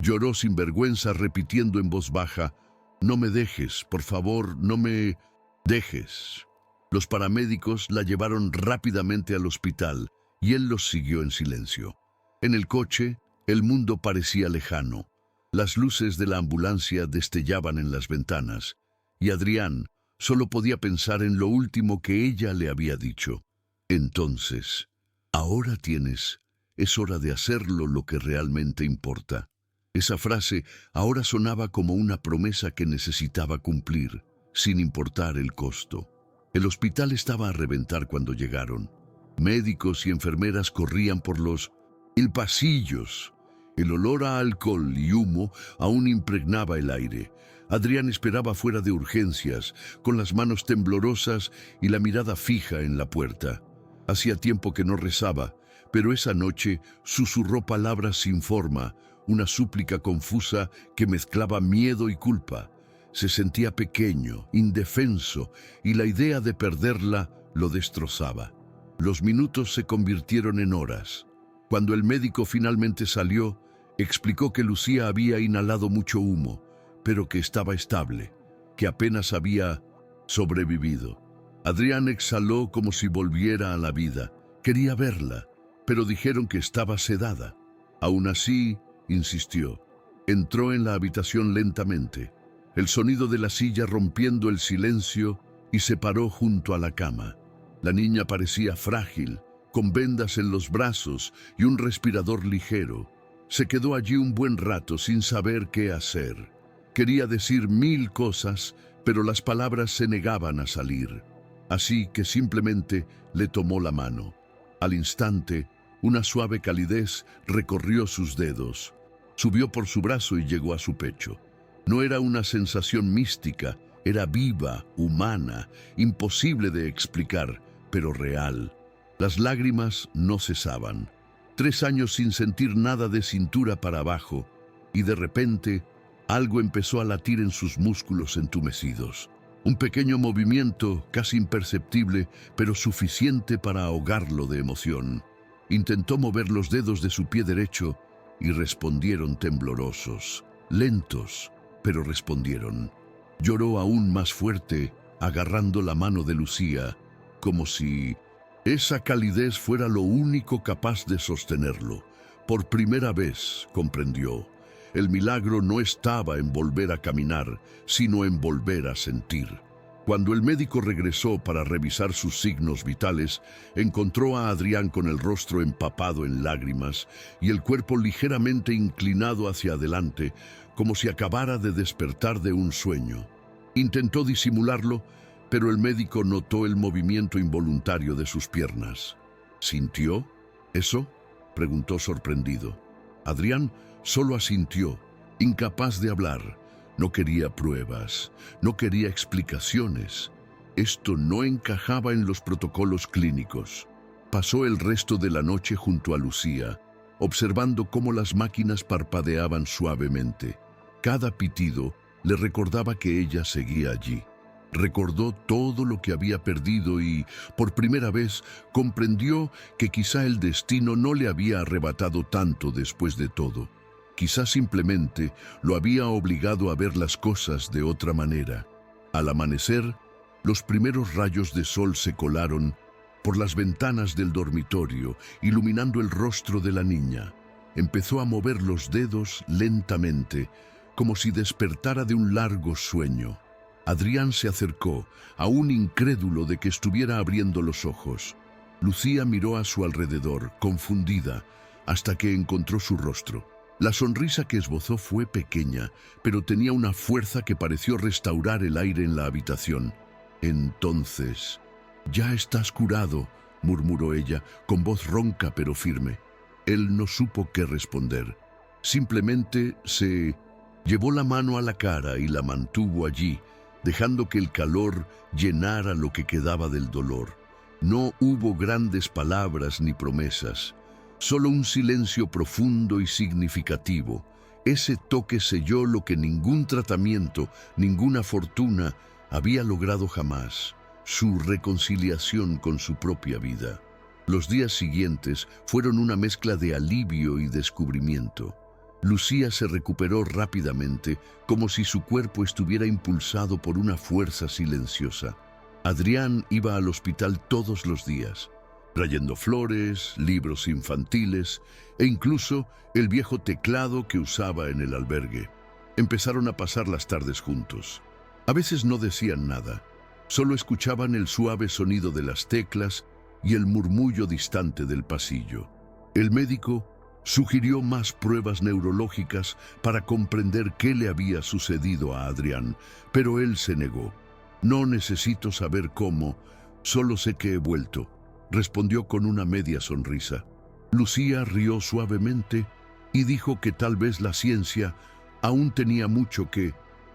Lloró sin vergüenza, repitiendo en voz baja: «No me dejes, por favor, no me dejes». Los paramédicos la llevaron rápidamente al hospital y él los siguió en silencio. En el coche, el mundo parecía lejano. Las luces de la ambulancia destellaban en las ventanas, y Adrián solo podía pensar en lo último que ella le había dicho. Entonces, ahora tienes, es hora de hacerlo lo que realmente importa. Esa frase ahora sonaba como una promesa que necesitaba cumplir, sin importar el costo. El hospital estaba a reventar cuando llegaron. Médicos y enfermeras corrían por los pasillos. El olor a alcohol y humo aún impregnaba el aire. Adrián esperaba fuera de urgencias, con las manos temblorosas y la mirada fija en la puerta. Hacía tiempo que no rezaba, pero esa noche susurró palabras sin forma, una súplica confusa que mezclaba miedo y culpa. Se sentía pequeño, indefenso, y la idea de perderla lo destrozaba. Los minutos se convirtieron en horas. Cuando el médico finalmente salió, explicó que Lucía había inhalado mucho humo, pero que estaba estable, que apenas había sobrevivido. Adrián exhaló como si volviera a la vida. Quería verla, pero dijeron que estaba sedada. Aún así, insistió. Entró en la habitación lentamente. el sonido de la silla rompiendo el silencio, y se paró junto a la cama. La niña parecía frágil, con vendas en los brazos y un respirador ligero. Se quedó allí un buen rato sin saber qué hacer. Quería decir 1000 cosas, pero las palabras se negaban a salir. Así que simplemente le tomó la mano. Al instante, una suave calidez recorrió sus dedos. Subió por su brazo y llegó a su pecho. No era una sensación mística, era viva, humana, imposible de explicar, pero real. Las lágrimas no cesaban. 3 años sin sentir nada de cintura para abajo, y de repente algo empezó a latir en sus músculos entumecidos. Un pequeño movimiento, casi imperceptible, pero suficiente para ahogarlo de emoción. Intentó mover los dedos de su pie derecho y respondieron temblorosos, lentos, pero respondieron. Lloró aún más fuerte, agarrando la mano de Lucía, como si esa calidez fuera lo único capaz de sostenerlo. Por primera vez comprendió. El milagro no estaba en volver a caminar, sino en volver a sentir. Cuando el médico regresó para revisar sus signos vitales, encontró a Adrián con el rostro empapado en lágrimas y el cuerpo ligeramente inclinado hacia adelante, como si acabara de despertar de un sueño. Intentó disimularlo, pero el médico notó el movimiento involuntario de sus piernas. ¿Sintió eso?, preguntó sorprendido. Adrián solo asintió, incapaz de hablar. No quería pruebas, no quería explicaciones. Esto no encajaba en los protocolos clínicos. Pasó el resto de la noche junto a Lucía, observando cómo las máquinas parpadeaban suavemente. Cada pitido le recordaba que ella seguía allí. Recordó todo lo que había perdido y, por primera vez, comprendió que quizá el destino no le había arrebatado tanto después de todo. Quizá simplemente lo había obligado a ver las cosas de otra manera. Al amanecer, los primeros rayos de sol se colaron por las ventanas del dormitorio, iluminando el rostro de la niña. Empezó a mover los dedos lentamente, como si despertara de un largo sueño. Adrián se acercó, aún incrédulo de que estuviera abriendo los ojos. Lucía miró a su alrededor, confundida, hasta que encontró su rostro. La sonrisa que esbozó fue pequeña, pero tenía una fuerza que pareció restaurar el aire en la habitación. Entonces, «Ya estás curado», murmuró ella, con voz ronca pero firme. Él no supo qué responder. Simplemente se llevó la mano a la cara y la mantuvo allí, dejando que el calor llenara lo que quedaba del dolor. No hubo grandes palabras ni promesas, solo un silencio profundo y significativo. Ese toque selló lo que ningún tratamiento, ninguna fortuna había logrado jamás: su reconciliación con su propia vida. Los días siguientes fueron una mezcla de alivio y descubrimiento. Lucía se recuperó rápidamente, como si su cuerpo estuviera impulsado por una fuerza silenciosa. Adrián iba al hospital todos los días, trayendo flores, libros infantiles e incluso el viejo teclado que usaba en el albergue. Empezaron a pasar las tardes juntos. A veces no decían nada, solo escuchaban el suave sonido de las teclas y el murmullo distante del pasillo. El médico sugirió más pruebas neurológicas para comprender qué le había sucedido a Adrián, pero él se negó. «No necesito saber cómo, solo sé que he vuelto», respondió con una media sonrisa. Lucía rió suavemente y dijo que tal vez la ciencia aún tenía mucho que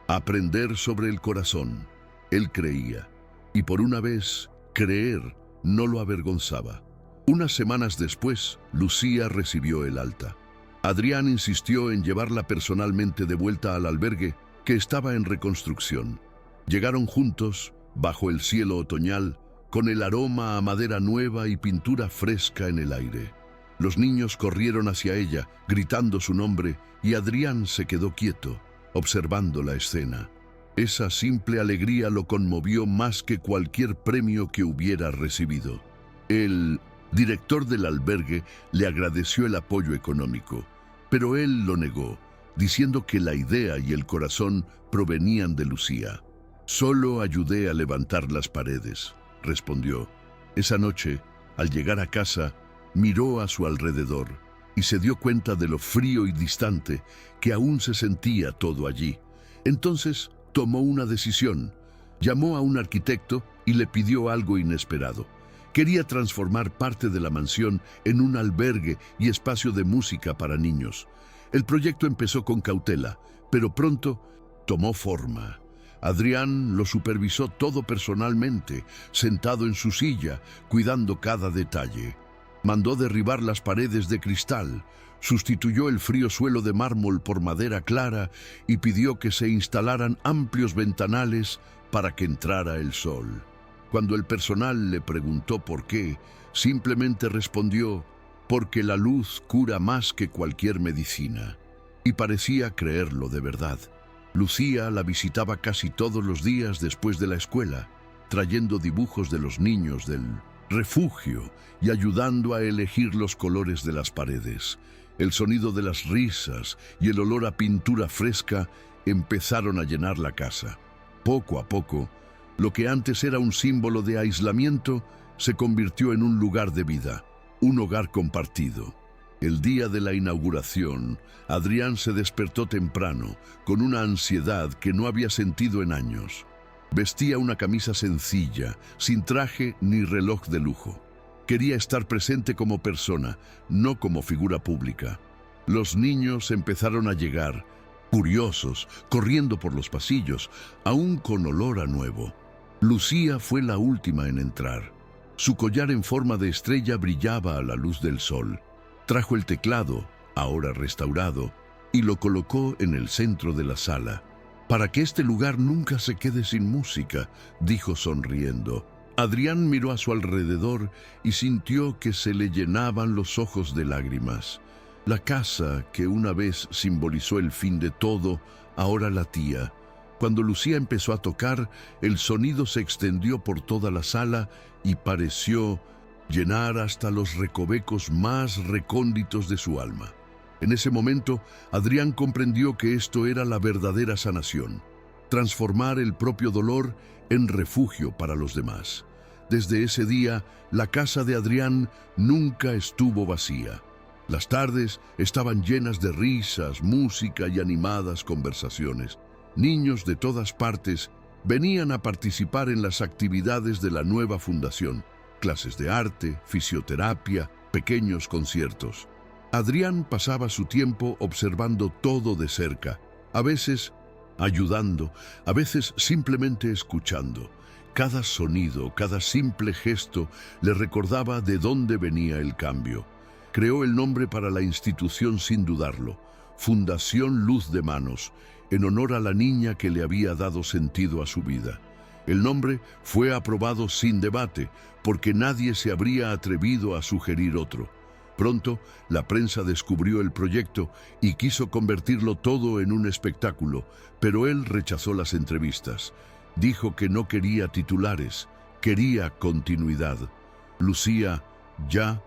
aprender sobre el corazón. Él creía, y por una vez, creer no lo avergonzaba. Unas semanas después, Lucía recibió el alta. Adrián insistió en llevarla personalmente de vuelta al albergue, que estaba en reconstrucción. Llegaron juntos, bajo el cielo otoñal, con el aroma a madera nueva y pintura fresca en el aire. Los niños corrieron hacia ella, gritando su nombre, y Adrián se quedó quieto, observando la escena. Esa simple alegría lo conmovió más que cualquier premio que hubiera recibido. El director del albergue le agradeció el apoyo económico, pero él lo negó, diciendo que la idea y el corazón provenían de Lucía. «Solo ayudé a levantar las paredes», respondió. Esa noche, al llegar a casa, miró a su alrededor y se dio cuenta de lo frío y distante que aún se sentía todo allí. Entonces tomó una decisión. Llamó a un arquitecto y le pidió algo inesperado. Quería transformar parte de la mansión en un albergue y espacio de música para niños. El proyecto empezó con cautela, pero pronto tomó forma. Adrián lo supervisó todo personalmente, sentado en su silla, cuidando cada detalle. Mandó derribar las paredes de cristal, sustituyó el frío suelo de mármol por madera clara y pidió que se instalaran amplios ventanales para que entrara el sol. Cuando el personal le preguntó por qué, simplemente respondió: «Porque la luz cura más que cualquier medicina». Y parecía creerlo de verdad. Lucía la visitaba casi todos los días después de la escuela, trayendo dibujos de los niños del refugio y ayudando a elegir los colores de las paredes. El sonido de las risas y el olor a pintura fresca empezaron a llenar la casa. Poco a poco, lo que antes era un símbolo de aislamiento se convirtió en un lugar de vida, un hogar compartido. El día de la inauguración, Adrián se despertó temprano, con una ansiedad que no había sentido en años. Vestía una camisa sencilla, sin traje ni reloj de lujo. Quería estar presente como persona, no como figura pública. Los niños empezaron a llegar, curiosos, corriendo por los pasillos, aún con olor a nuevo. Lucía fue la última en entrar. Su collar en forma de estrella brillaba a la luz del sol. Trajo el teclado, ahora restaurado, y lo colocó en el centro de la sala. «Para que este lugar nunca se quede sin música», dijo sonriendo. Adrián miró a su alrededor y sintió que se le llenaban los ojos de lágrimas. La casa, que una vez simbolizó el fin de todo, ahora latía. Cuando Lucía empezó a tocar, el sonido se extendió por toda la sala y pareció llenar hasta los recovecos más recónditos de su alma. En ese momento, Adrián comprendió que esto era la verdadera sanación, transformar el propio dolor en refugio para los demás. Desde ese día, la casa de Adrián nunca estuvo vacía. Las tardes estaban llenas de risas, música y animadas conversaciones. Niños de todas partes venían a participar en las actividades de la nueva fundación: clases de arte, fisioterapia, pequeños conciertos. Adrián pasaba su tiempo observando todo de cerca, a veces ayudando, a veces simplemente escuchando. Cada sonido, cada simple gesto le recordaba de dónde venía el cambio. Creó el nombre para la institución sin dudarlo: Fundación Luz de Manos, en honor a la niña que le había dado sentido a su vida. El nombre fue aprobado sin debate, porque nadie se habría atrevido a sugerir otro. Pronto, la prensa descubrió el proyecto y quiso convertirlo todo en un espectáculo, pero él rechazó las entrevistas. Dijo que no quería titulares, quería continuidad. Lucía, ya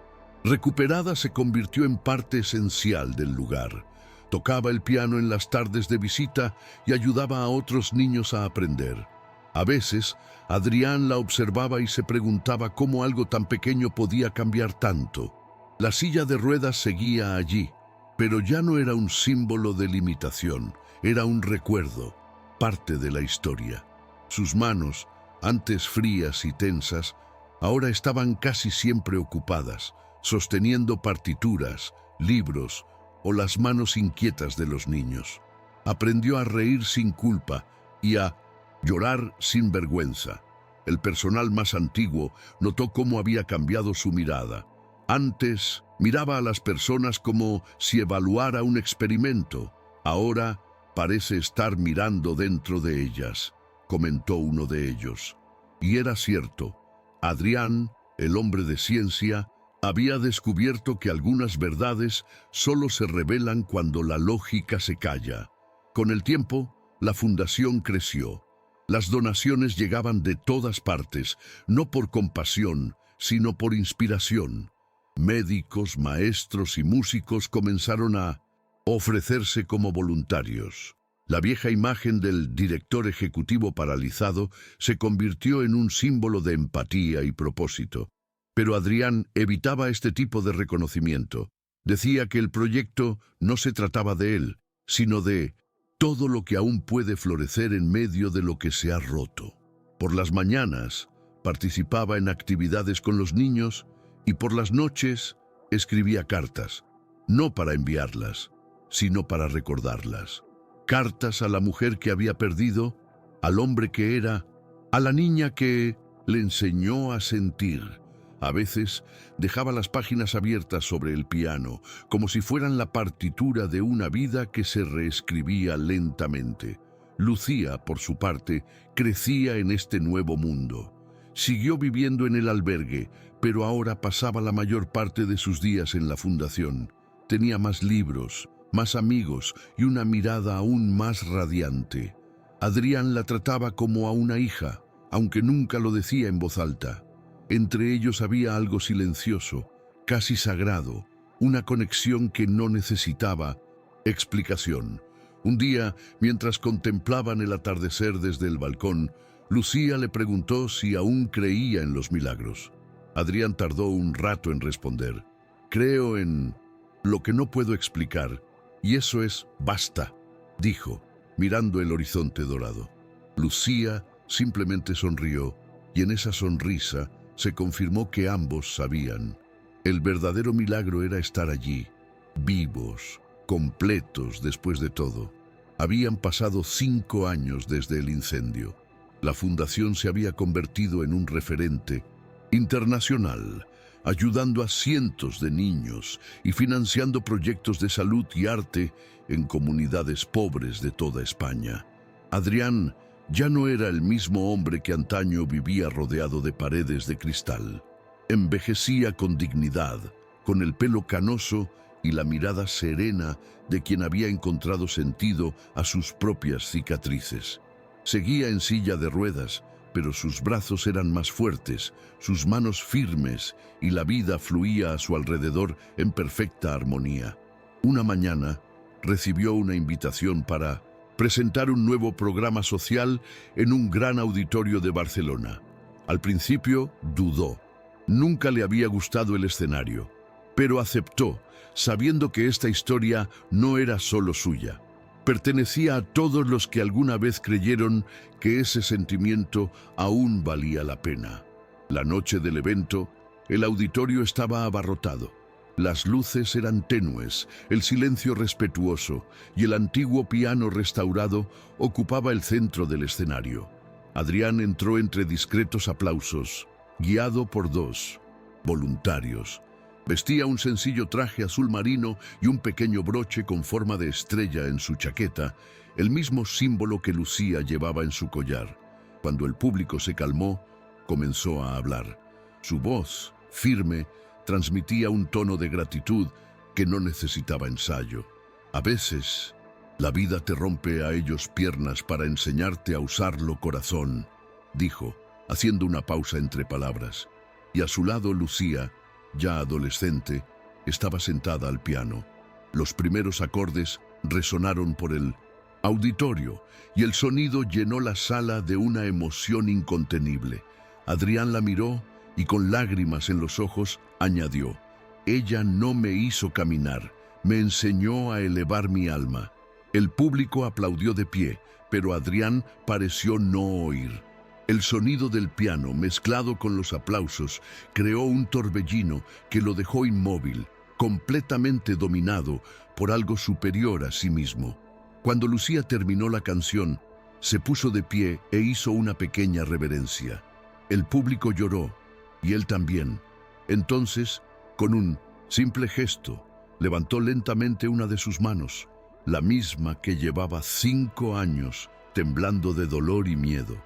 recuperada, se convirtió en parte esencial del lugar. Tocaba el piano en las tardes de visita y ayudaba a otros niños a aprender. A veces, Adrián la observaba y se preguntaba cómo algo tan pequeño podía cambiar tanto. La silla de ruedas seguía allí, pero ya no era un símbolo de limitación, era un recuerdo, parte de la historia. Sus manos, antes frías y tensas, ahora estaban casi siempre ocupadas, sosteniendo partituras, libros o las manos inquietas de los niños. Aprendió a reír sin culpa y a llorar sin vergüenza. El personal más antiguo notó cómo había cambiado su mirada. Antes miraba a las personas como si evaluara un experimento. Ahora parece estar mirando dentro de ellas, comentó uno de ellos. Y era cierto. Adrián, el hombre de ciencia, había descubierto que algunas verdades solo se revelan cuando la lógica se calla. Con el tiempo, la fundación creció. Las donaciones llegaban de todas partes, no por compasión, sino por inspiración. Médicos, maestros y músicos comenzaron a ofrecerse como voluntarios. La vieja imagen del director ejecutivo paralizado se convirtió en un símbolo de empatía y propósito. Pero Adrián evitaba este tipo de reconocimiento. Decía que el proyecto no se trataba de él, sino de todo lo que aún puede florecer en medio de lo que se ha roto. Por las mañanas participaba en actividades con los niños y por las noches escribía cartas, no para enviarlas, sino para recordarlas. Cartas a la mujer que había perdido, al hombre que era, a la niña que le enseñó a sentir. A veces dejaba las páginas abiertas sobre el piano, como si fueran la partitura de una vida que se reescribía lentamente. Lucía, por su parte, crecía en este nuevo mundo. Siguió viviendo en el albergue, pero ahora pasaba la mayor parte de sus días en la fundación. Tenía más libros, más amigos y una mirada aún más radiante. Adrián la trataba como a una hija, aunque nunca lo decía en voz alta. Entre ellos había algo silencioso, casi sagrado, una conexión que no necesitaba explicación. Un día, mientras contemplaban el atardecer desde el balcón, Lucía le preguntó si aún creía en los milagros. Adrián tardó un rato en responder. «Creo en lo que no puedo explicar, y eso es basta», dijo, mirando el horizonte dorado. Lucía simplemente sonrió, y en esa sonrisa se confirmó que ambos sabían. El verdadero milagro era estar allí, vivos, completos después de todo. Habían pasado 5 años desde el incendio. La fundación se había convertido en un referente internacional, ayudando a cientos de niños y financiando proyectos de salud y arte en comunidades pobres de toda España. Adrián ya no era el mismo hombre que antaño vivía rodeado de paredes de cristal. Envejecía con dignidad, con el pelo canoso y la mirada serena de quien había encontrado sentido a sus propias cicatrices. Seguía en silla de ruedas, pero sus brazos eran más fuertes, sus manos firmes y la vida fluía a su alrededor en perfecta armonía. Una mañana recibió una invitación para presentar un nuevo programa social en un gran auditorio de Barcelona. Al principio dudó. Nunca le había gustado el escenario, pero aceptó, sabiendo que esta historia no era solo suya. Pertenecía a todos los que alguna vez creyeron que ese sentimiento aún valía la pena. La noche del evento, el auditorio estaba abarrotado. Las luces eran tenues, el silencio respetuoso y el antiguo piano restaurado ocupaba el centro del escenario. Adrián entró entre discretos aplausos, guiado por 2 voluntarios. Vestía un sencillo traje azul marino y un pequeño broche con forma de estrella en su chaqueta, el mismo símbolo que Lucía llevaba en su collar. Cuando el público se calmó, comenzó a hablar. Su voz, firme, transmitía un tono de gratitud que no necesitaba ensayo. A veces, la vida te rompe a ellos piernas para enseñarte a usarlo, corazón, dijo, haciendo una pausa entre palabras. Y a su lado Lucía, ya adolescente, estaba sentada al piano. Los primeros acordes resonaron por el auditorio y el sonido llenó la sala de una emoción incontenible. Adrián la miró y con lágrimas en los ojos añadió: «Ella no me hizo caminar, me enseñó a elevar mi alma». El público aplaudió de pie, pero Adrián pareció no oír. El sonido del piano, mezclado con los aplausos, creó un torbellino que lo dejó inmóvil, completamente dominado por algo superior a sí mismo. Cuando Lucía terminó la canción, se puso de pie e hizo una pequeña reverencia. El público lloró, y él también. Entonces, con un simple gesto, levantó lentamente una de sus manos, la misma que llevaba 5 años temblando de dolor y miedo,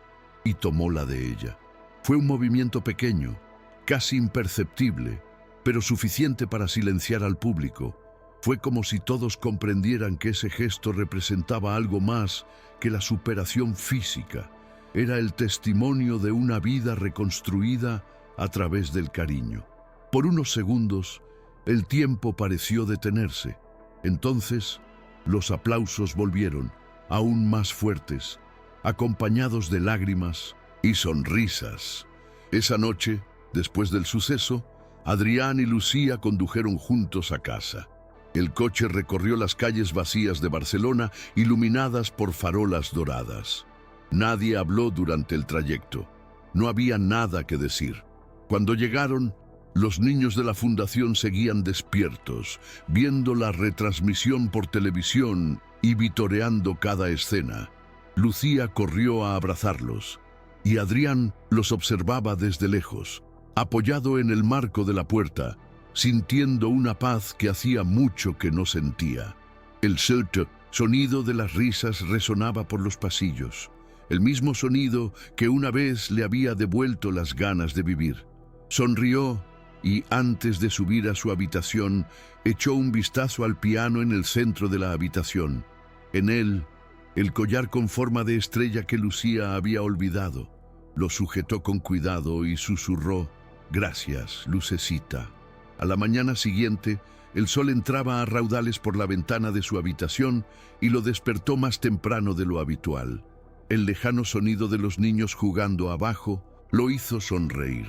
y tomó la de ella. Fue un movimiento pequeño, casi imperceptible, pero suficiente para silenciar al público. Fue como si todos comprendieran que ese gesto representaba algo más que la superación física. Era el testimonio de una vida reconstruida a través del cariño. Por unos segundos, el tiempo pareció detenerse. Entonces, los aplausos volvieron, aún más fuertes, acompañados de lágrimas y sonrisas. Esa noche, después del suceso, Adrián y Lucía condujeron juntos a casa. El coche recorrió las calles vacías de Barcelona, iluminadas por farolas doradas. Nadie habló durante el trayecto. No había nada que decir. Cuando llegaron, los niños de la fundación seguían despiertos, viendo la retransmisión por televisión y vitoreando cada escena. Lucía corrió a abrazarlos, y Adrián los observaba desde lejos, apoyado en el marco de la puerta, sintiendo una paz que hacía mucho que no sentía. El sonido de las risas resonaba por los pasillos, el mismo sonido que una vez le había devuelto las ganas de vivir. Sonrió y, antes de subir a su habitación, echó un vistazo al piano en el centro de la habitación. En él, el collar con forma de estrella que Lucía había olvidado. Lo sujetó con cuidado y susurró: «Gracias, lucecita». A la mañana siguiente, el sol entraba a raudales por la ventana de su habitación y lo despertó más temprano de lo habitual. El lejano sonido de los niños jugando abajo lo hizo sonreír.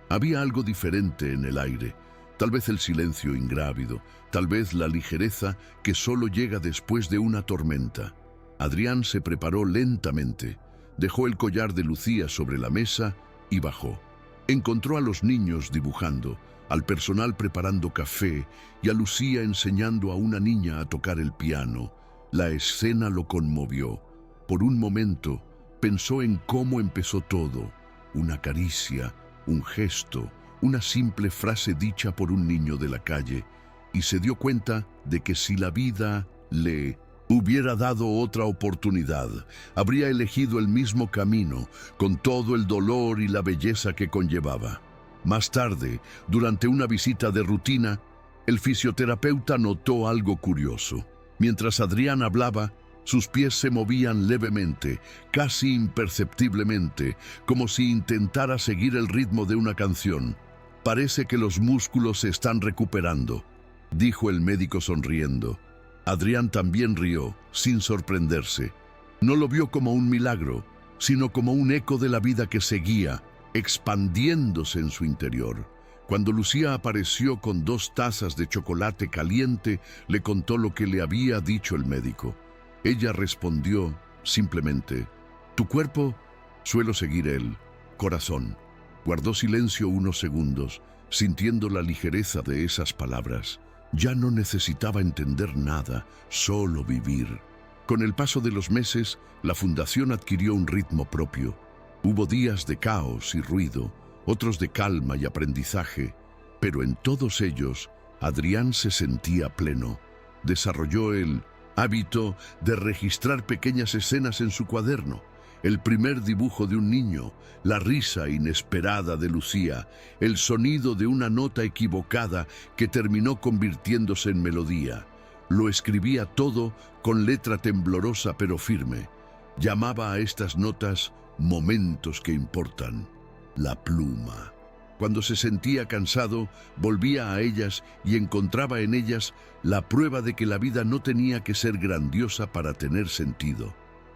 Había algo diferente en el aire, tal vez el silencio ingrávido, tal vez la ligereza que solo llega después de una tormenta. Adrián se preparó lentamente, dejó el collar de Lucía sobre la mesa y bajó. Encontró a los niños dibujando, al personal preparando café y a Lucía enseñando a una niña a tocar el piano. La escena lo conmovió. Por un momento pensó en cómo empezó todo: una caricia, un gesto, una simple frase dicha por un niño de la calle, y se dio cuenta de que si la vida le hubiera dado otra oportunidad, habría elegido el mismo camino, con todo el dolor y la belleza que conllevaba. Más tarde, durante una visita de rutina, el fisioterapeuta notó algo curioso. Mientras Adrián hablaba, sus pies se movían levemente, casi imperceptiblemente, como si intentara seguir el ritmo de una canción. «Parece que los músculos se están recuperando», dijo el médico sonriendo. Adrián también rió, sin sorprenderse. No lo vio como un milagro, sino como un eco de la vida que seguía, expandiéndose en su interior. Cuando Lucía apareció con 2 tazas de chocolate caliente, le contó lo que le había dicho el médico. Ella respondió simplemente: «Tu cuerpo, suelo seguir el corazón». Guardó silencio unos segundos, sintiendo la ligereza de esas palabras. Ya no necesitaba entender nada, solo vivir. Con el paso de los meses, la fundación adquirió un ritmo propio. Hubo días de caos y ruido, otros de calma y aprendizaje, pero en todos ellos, Adrián se sentía pleno. Desarrolló el hábito de registrar pequeñas escenas en su cuaderno: el primer dibujo de un niño, la risa inesperada de Lucía, el sonido de una nota equivocada que terminó convirtiéndose en melodía. Lo escribía todo con letra temblorosa pero firme. Llamaba a estas notas momentos que importan. La pluma. Cuando se sentía cansado, volvía a ellas y encontraba en ellas la prueba de que la vida no tenía que ser grandiosa para tener sentido.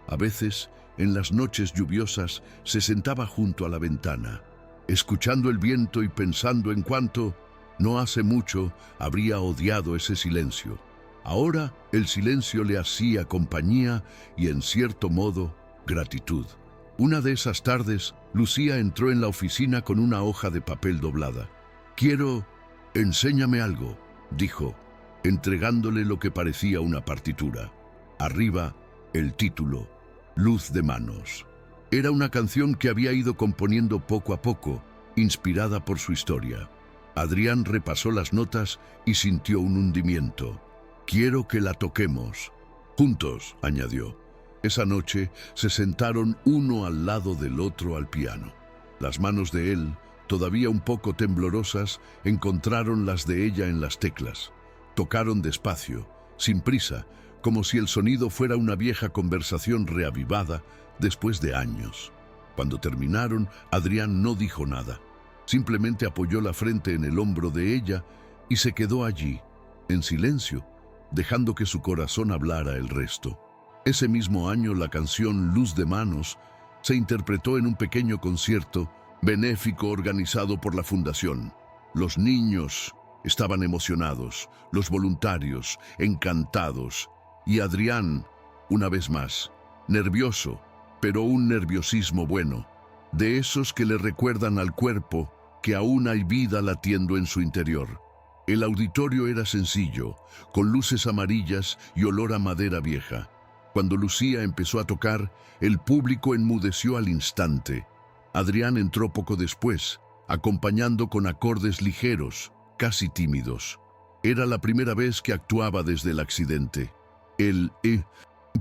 A veces, en las noches lluviosas, se sentaba junto a la ventana, escuchando el viento y pensando en cuánto, no hace mucho, habría odiado ese silencio. Ahora, el silencio le hacía compañía y, en cierto modo, gratitud. Una de esas tardes, Lucía entró en la oficina con una hoja de papel doblada. «Enséñame algo», dijo, entregándole lo que parecía una partitura. Arriba, el título: Luz de manos. Era una canción que había ido componiendo poco a poco, inspirada por su historia. Adrián repasó las notas y sintió un hundimiento. «Quiero que la toquemos juntos», añadió. Esa noche se sentaron uno al lado del otro al piano. Las manos de él, todavía un poco temblorosas, encontraron las de ella en las teclas. Tocaron despacio, sin prisa, como si el sonido fuera una vieja conversación reavivada después de años. Cuando terminaron, Adrián no dijo nada. Simplemente apoyó la frente en el hombro de ella y se quedó allí, en silencio, dejando que su corazón hablara el resto. Ese mismo año, la canción Luz de Manos se interpretó en un pequeño concierto benéfico organizado por la Fundación. Los niños estaban emocionados, los voluntarios encantados, y Adrián, una vez más, nervioso, pero un nerviosismo bueno, de esos que le recuerdan al cuerpo que aún hay vida latiendo en su interior. El auditorio era sencillo, con luces amarillas y olor a madera vieja. Cuando Lucía empezó a tocar, el público enmudeció al instante. Adrián entró poco después, acompañando con acordes ligeros, casi tímidos. Era la primera vez que actuaba desde el accidente. El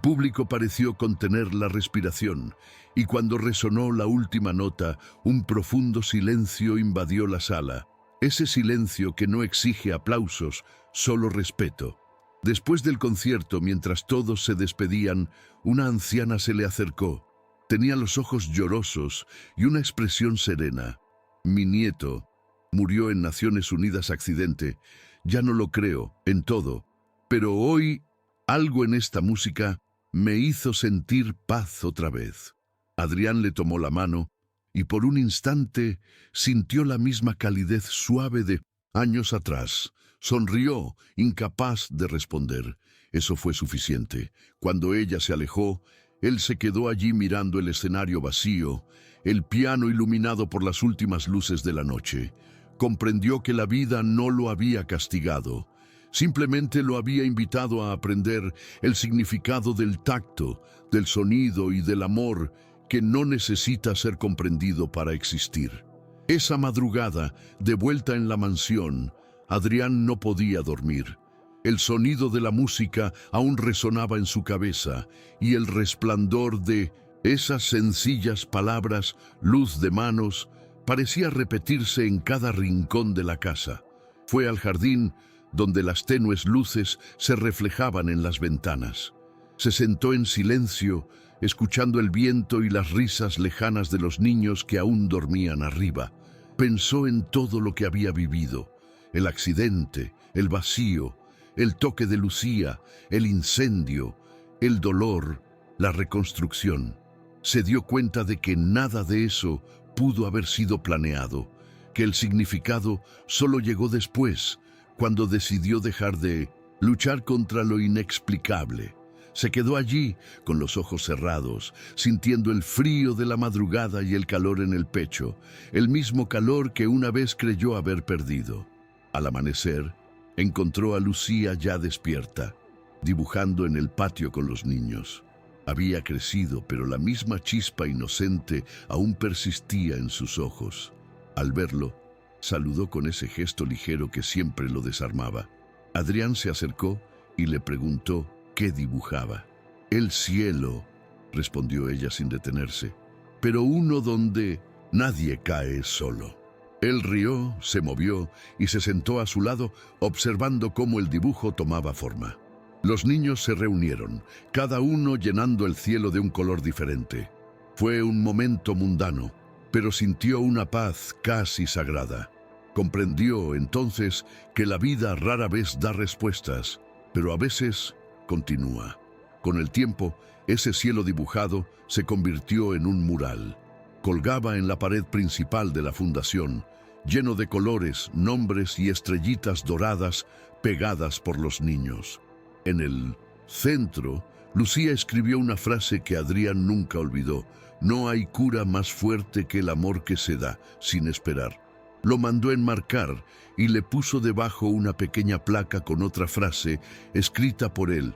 público pareció contener la respiración, y cuando resonó la última nota, un profundo silencio invadió la sala. Ese silencio que no exige aplausos, solo respeto. Después del concierto, mientras todos se despedían, una anciana se le acercó. Tenía los ojos llorosos y una expresión serena. Mi nieto murió en Naciones Unidas accidente. Ya no lo creo, en todo. Pero hoy, algo en esta música me hizo sentir paz otra vez. Adrián le tomó la mano y por un instante sintió la misma calidez suave de años atrás. Sonrió, incapaz de responder. Eso fue suficiente. Cuando ella se alejó, él se quedó allí mirando el escenario vacío, el piano iluminado por las últimas luces de la noche. Comprendió que la vida no lo había castigado. Simplemente lo había invitado a aprender el significado del tacto, del sonido y del amor que no necesita ser comprendido para existir. Esa madrugada, de vuelta en la mansión, Adrián no podía dormir. El sonido de la música aún resonaba en su cabeza y el resplandor de esas sencillas palabras, luz de manos, parecía repetirse en cada rincón de la casa. Fue al jardín, donde las tenues luces se reflejaban en las ventanas. Se sentó en silencio, escuchando el viento y las risas lejanas de los niños que aún dormían arriba. Pensó en todo lo que había vivido: el accidente, el vacío, el toque de Lucía, el incendio, el dolor, la reconstrucción. Se dio cuenta de que nada de eso pudo haber sido planeado, que el significado solo llegó después, cuando decidió dejar de luchar contra lo inexplicable. Se quedó allí, con los ojos cerrados, sintiendo el frío de la madrugada y el calor en el pecho, el mismo calor que una vez creyó haber perdido. Al amanecer, encontró a Lucía ya despierta, dibujando en el patio con los niños. Había crecido, pero la misma chispa inocente aún persistía en sus ojos. Al verlo, saludó con ese gesto ligero que siempre lo desarmaba. Adrián se acercó y le preguntó qué dibujaba. «El cielo», respondió ella sin detenerse, «pero uno donde nadie cae solo». Él rió, se movió y se sentó a su lado, observando cómo el dibujo tomaba forma. Los niños se reunieron, cada uno llenando el cielo de un color diferente. Fue un momento mundano, pero sintió una paz casi sagrada. Comprendió entonces que la vida rara vez da respuestas, pero a veces continúa. Con el tiempo, ese cielo dibujado se convirtió en un mural. Colgaba en la pared principal de la fundación, lleno de colores, nombres y estrellitas doradas pegadas por los niños. En el centro, Lucía escribió una frase que Adrián nunca olvidó: «No hay cura más fuerte que el amor que se da sin esperar». Lo mandó enmarcar y le puso debajo una pequeña placa con otra frase escrita por él: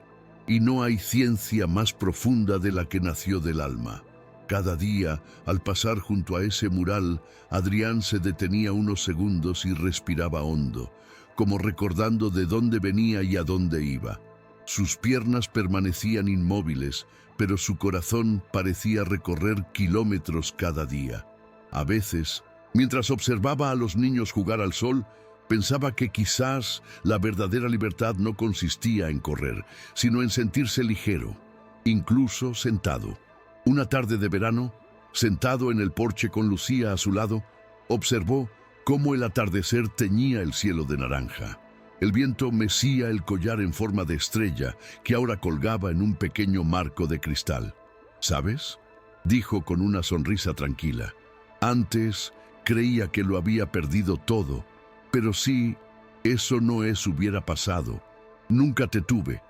«Y no hay ciencia más profunda de la que nació del alma». Cada día, al pasar junto a ese mural, Adrián se detenía unos segundos y respiraba hondo, como recordando de dónde venía y a dónde iba. Sus piernas permanecían inmóviles, pero su corazón parecía recorrer kilómetros cada día. A veces, mientras observaba a los niños jugar al sol, pensaba que quizás la verdadera libertad no consistía en correr, sino en sentirse ligero, incluso sentado. Una tarde de verano, sentado en el porche con Lucía a su lado, observó cómo el atardecer teñía el cielo de naranja. El viento mecía el collar en forma de estrella que ahora colgaba en un pequeño marco de cristal. ¿Sabes?, dijo con una sonrisa tranquila. Antes creía que lo había perdido todo, pero sí, eso no hubiera pasado. Nunca te tuve.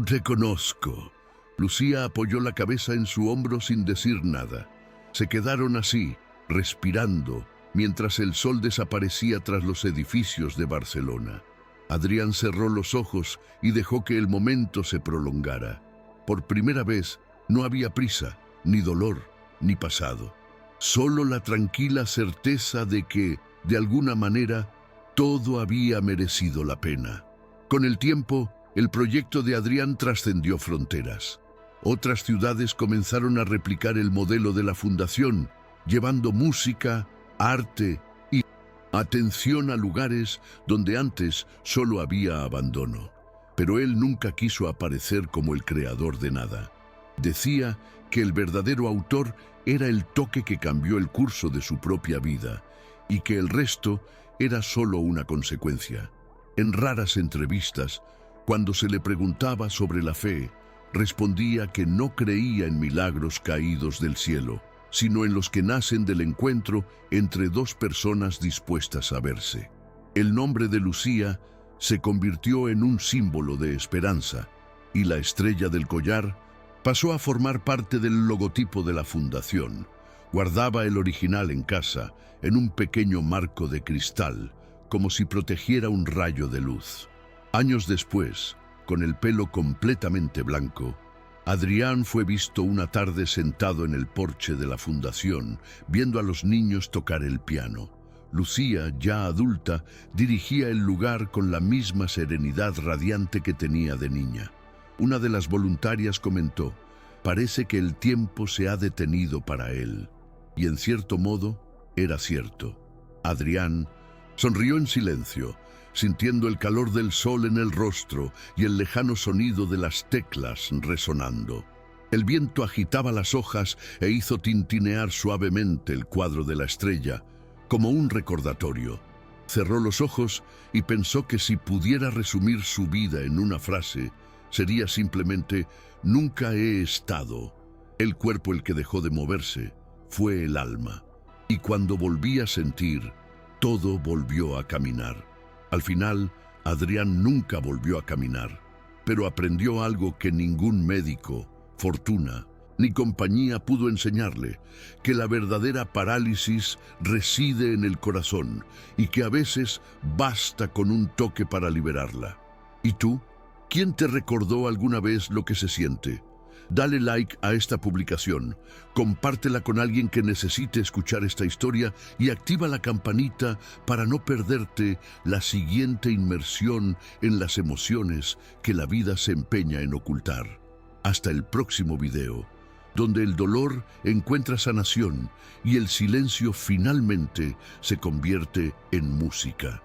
Te conozco. Lucía apoyó la cabeza en su hombro sin decir nada. Se quedaron así, respirando, mientras el sol desaparecía tras los edificios de Barcelona. Adrián cerró los ojos y dejó que el momento se prolongara. Por primera vez, no había prisa, ni dolor, ni pasado. Solo la tranquila certeza de que, de alguna manera, todo había merecido la pena. Con el tiempo, el proyecto de Adrián trascendió fronteras. Otras ciudades comenzaron a replicar el modelo de la fundación, llevando música, arte y atención a lugares donde antes solo había abandono. Pero él nunca quiso aparecer como el creador de nada. Decía que el verdadero autor era el toque que cambió el curso de su propia vida y que el resto era solo una consecuencia. En raras entrevistas, cuando se le preguntaba sobre la fe, respondía que no creía en milagros caídos del cielo, sino en los que nacen del encuentro entre dos personas dispuestas a verse. El nombre de Lucía se convirtió en un símbolo de esperanza, y la estrella del collar pasó a formar parte del logotipo de la fundación. Guardaba el original en casa, en un pequeño marco de cristal, como si protegiera un rayo de luz. Años después, con el pelo completamente blanco, Adrián fue visto una tarde sentado en el porche de la fundación, viendo a los niños tocar el piano. Lucía, ya adulta, dirigía el lugar con la misma serenidad radiante que tenía de niña. Una de las voluntarias comentó: «Parece que el tiempo se ha detenido para él». Y en cierto modo, era cierto. Adrián sonrió en silencio, sintiendo el calor del sol en el rostro y el lejano sonido de las teclas resonando. El viento agitaba las hojas e hizo tintinear suavemente el cuadro de la estrella, como un recordatorio. Cerró los ojos y pensó que si pudiera resumir su vida en una frase, sería simplemente: nunca he estado. El cuerpo el que dejó de moverse, fue el alma. Y cuando volví a sentir, todo volvió a caminar. Al final, Adrián nunca volvió a caminar, pero aprendió algo que ningún médico, fortuna, ni compañía pudo enseñarle: que la verdadera parálisis reside en el corazón y que a veces basta con un toque para liberarla. ¿Y tú? ¿Quién te recordó alguna vez lo que se siente? Dale like a esta publicación, compártela con alguien que necesite escuchar esta historia y activa la campanita para no perderte la siguiente inmersión en las emociones que la vida se empeña en ocultar. Hasta el próximo video, donde el dolor encuentra sanación y el silencio finalmente se convierte en música.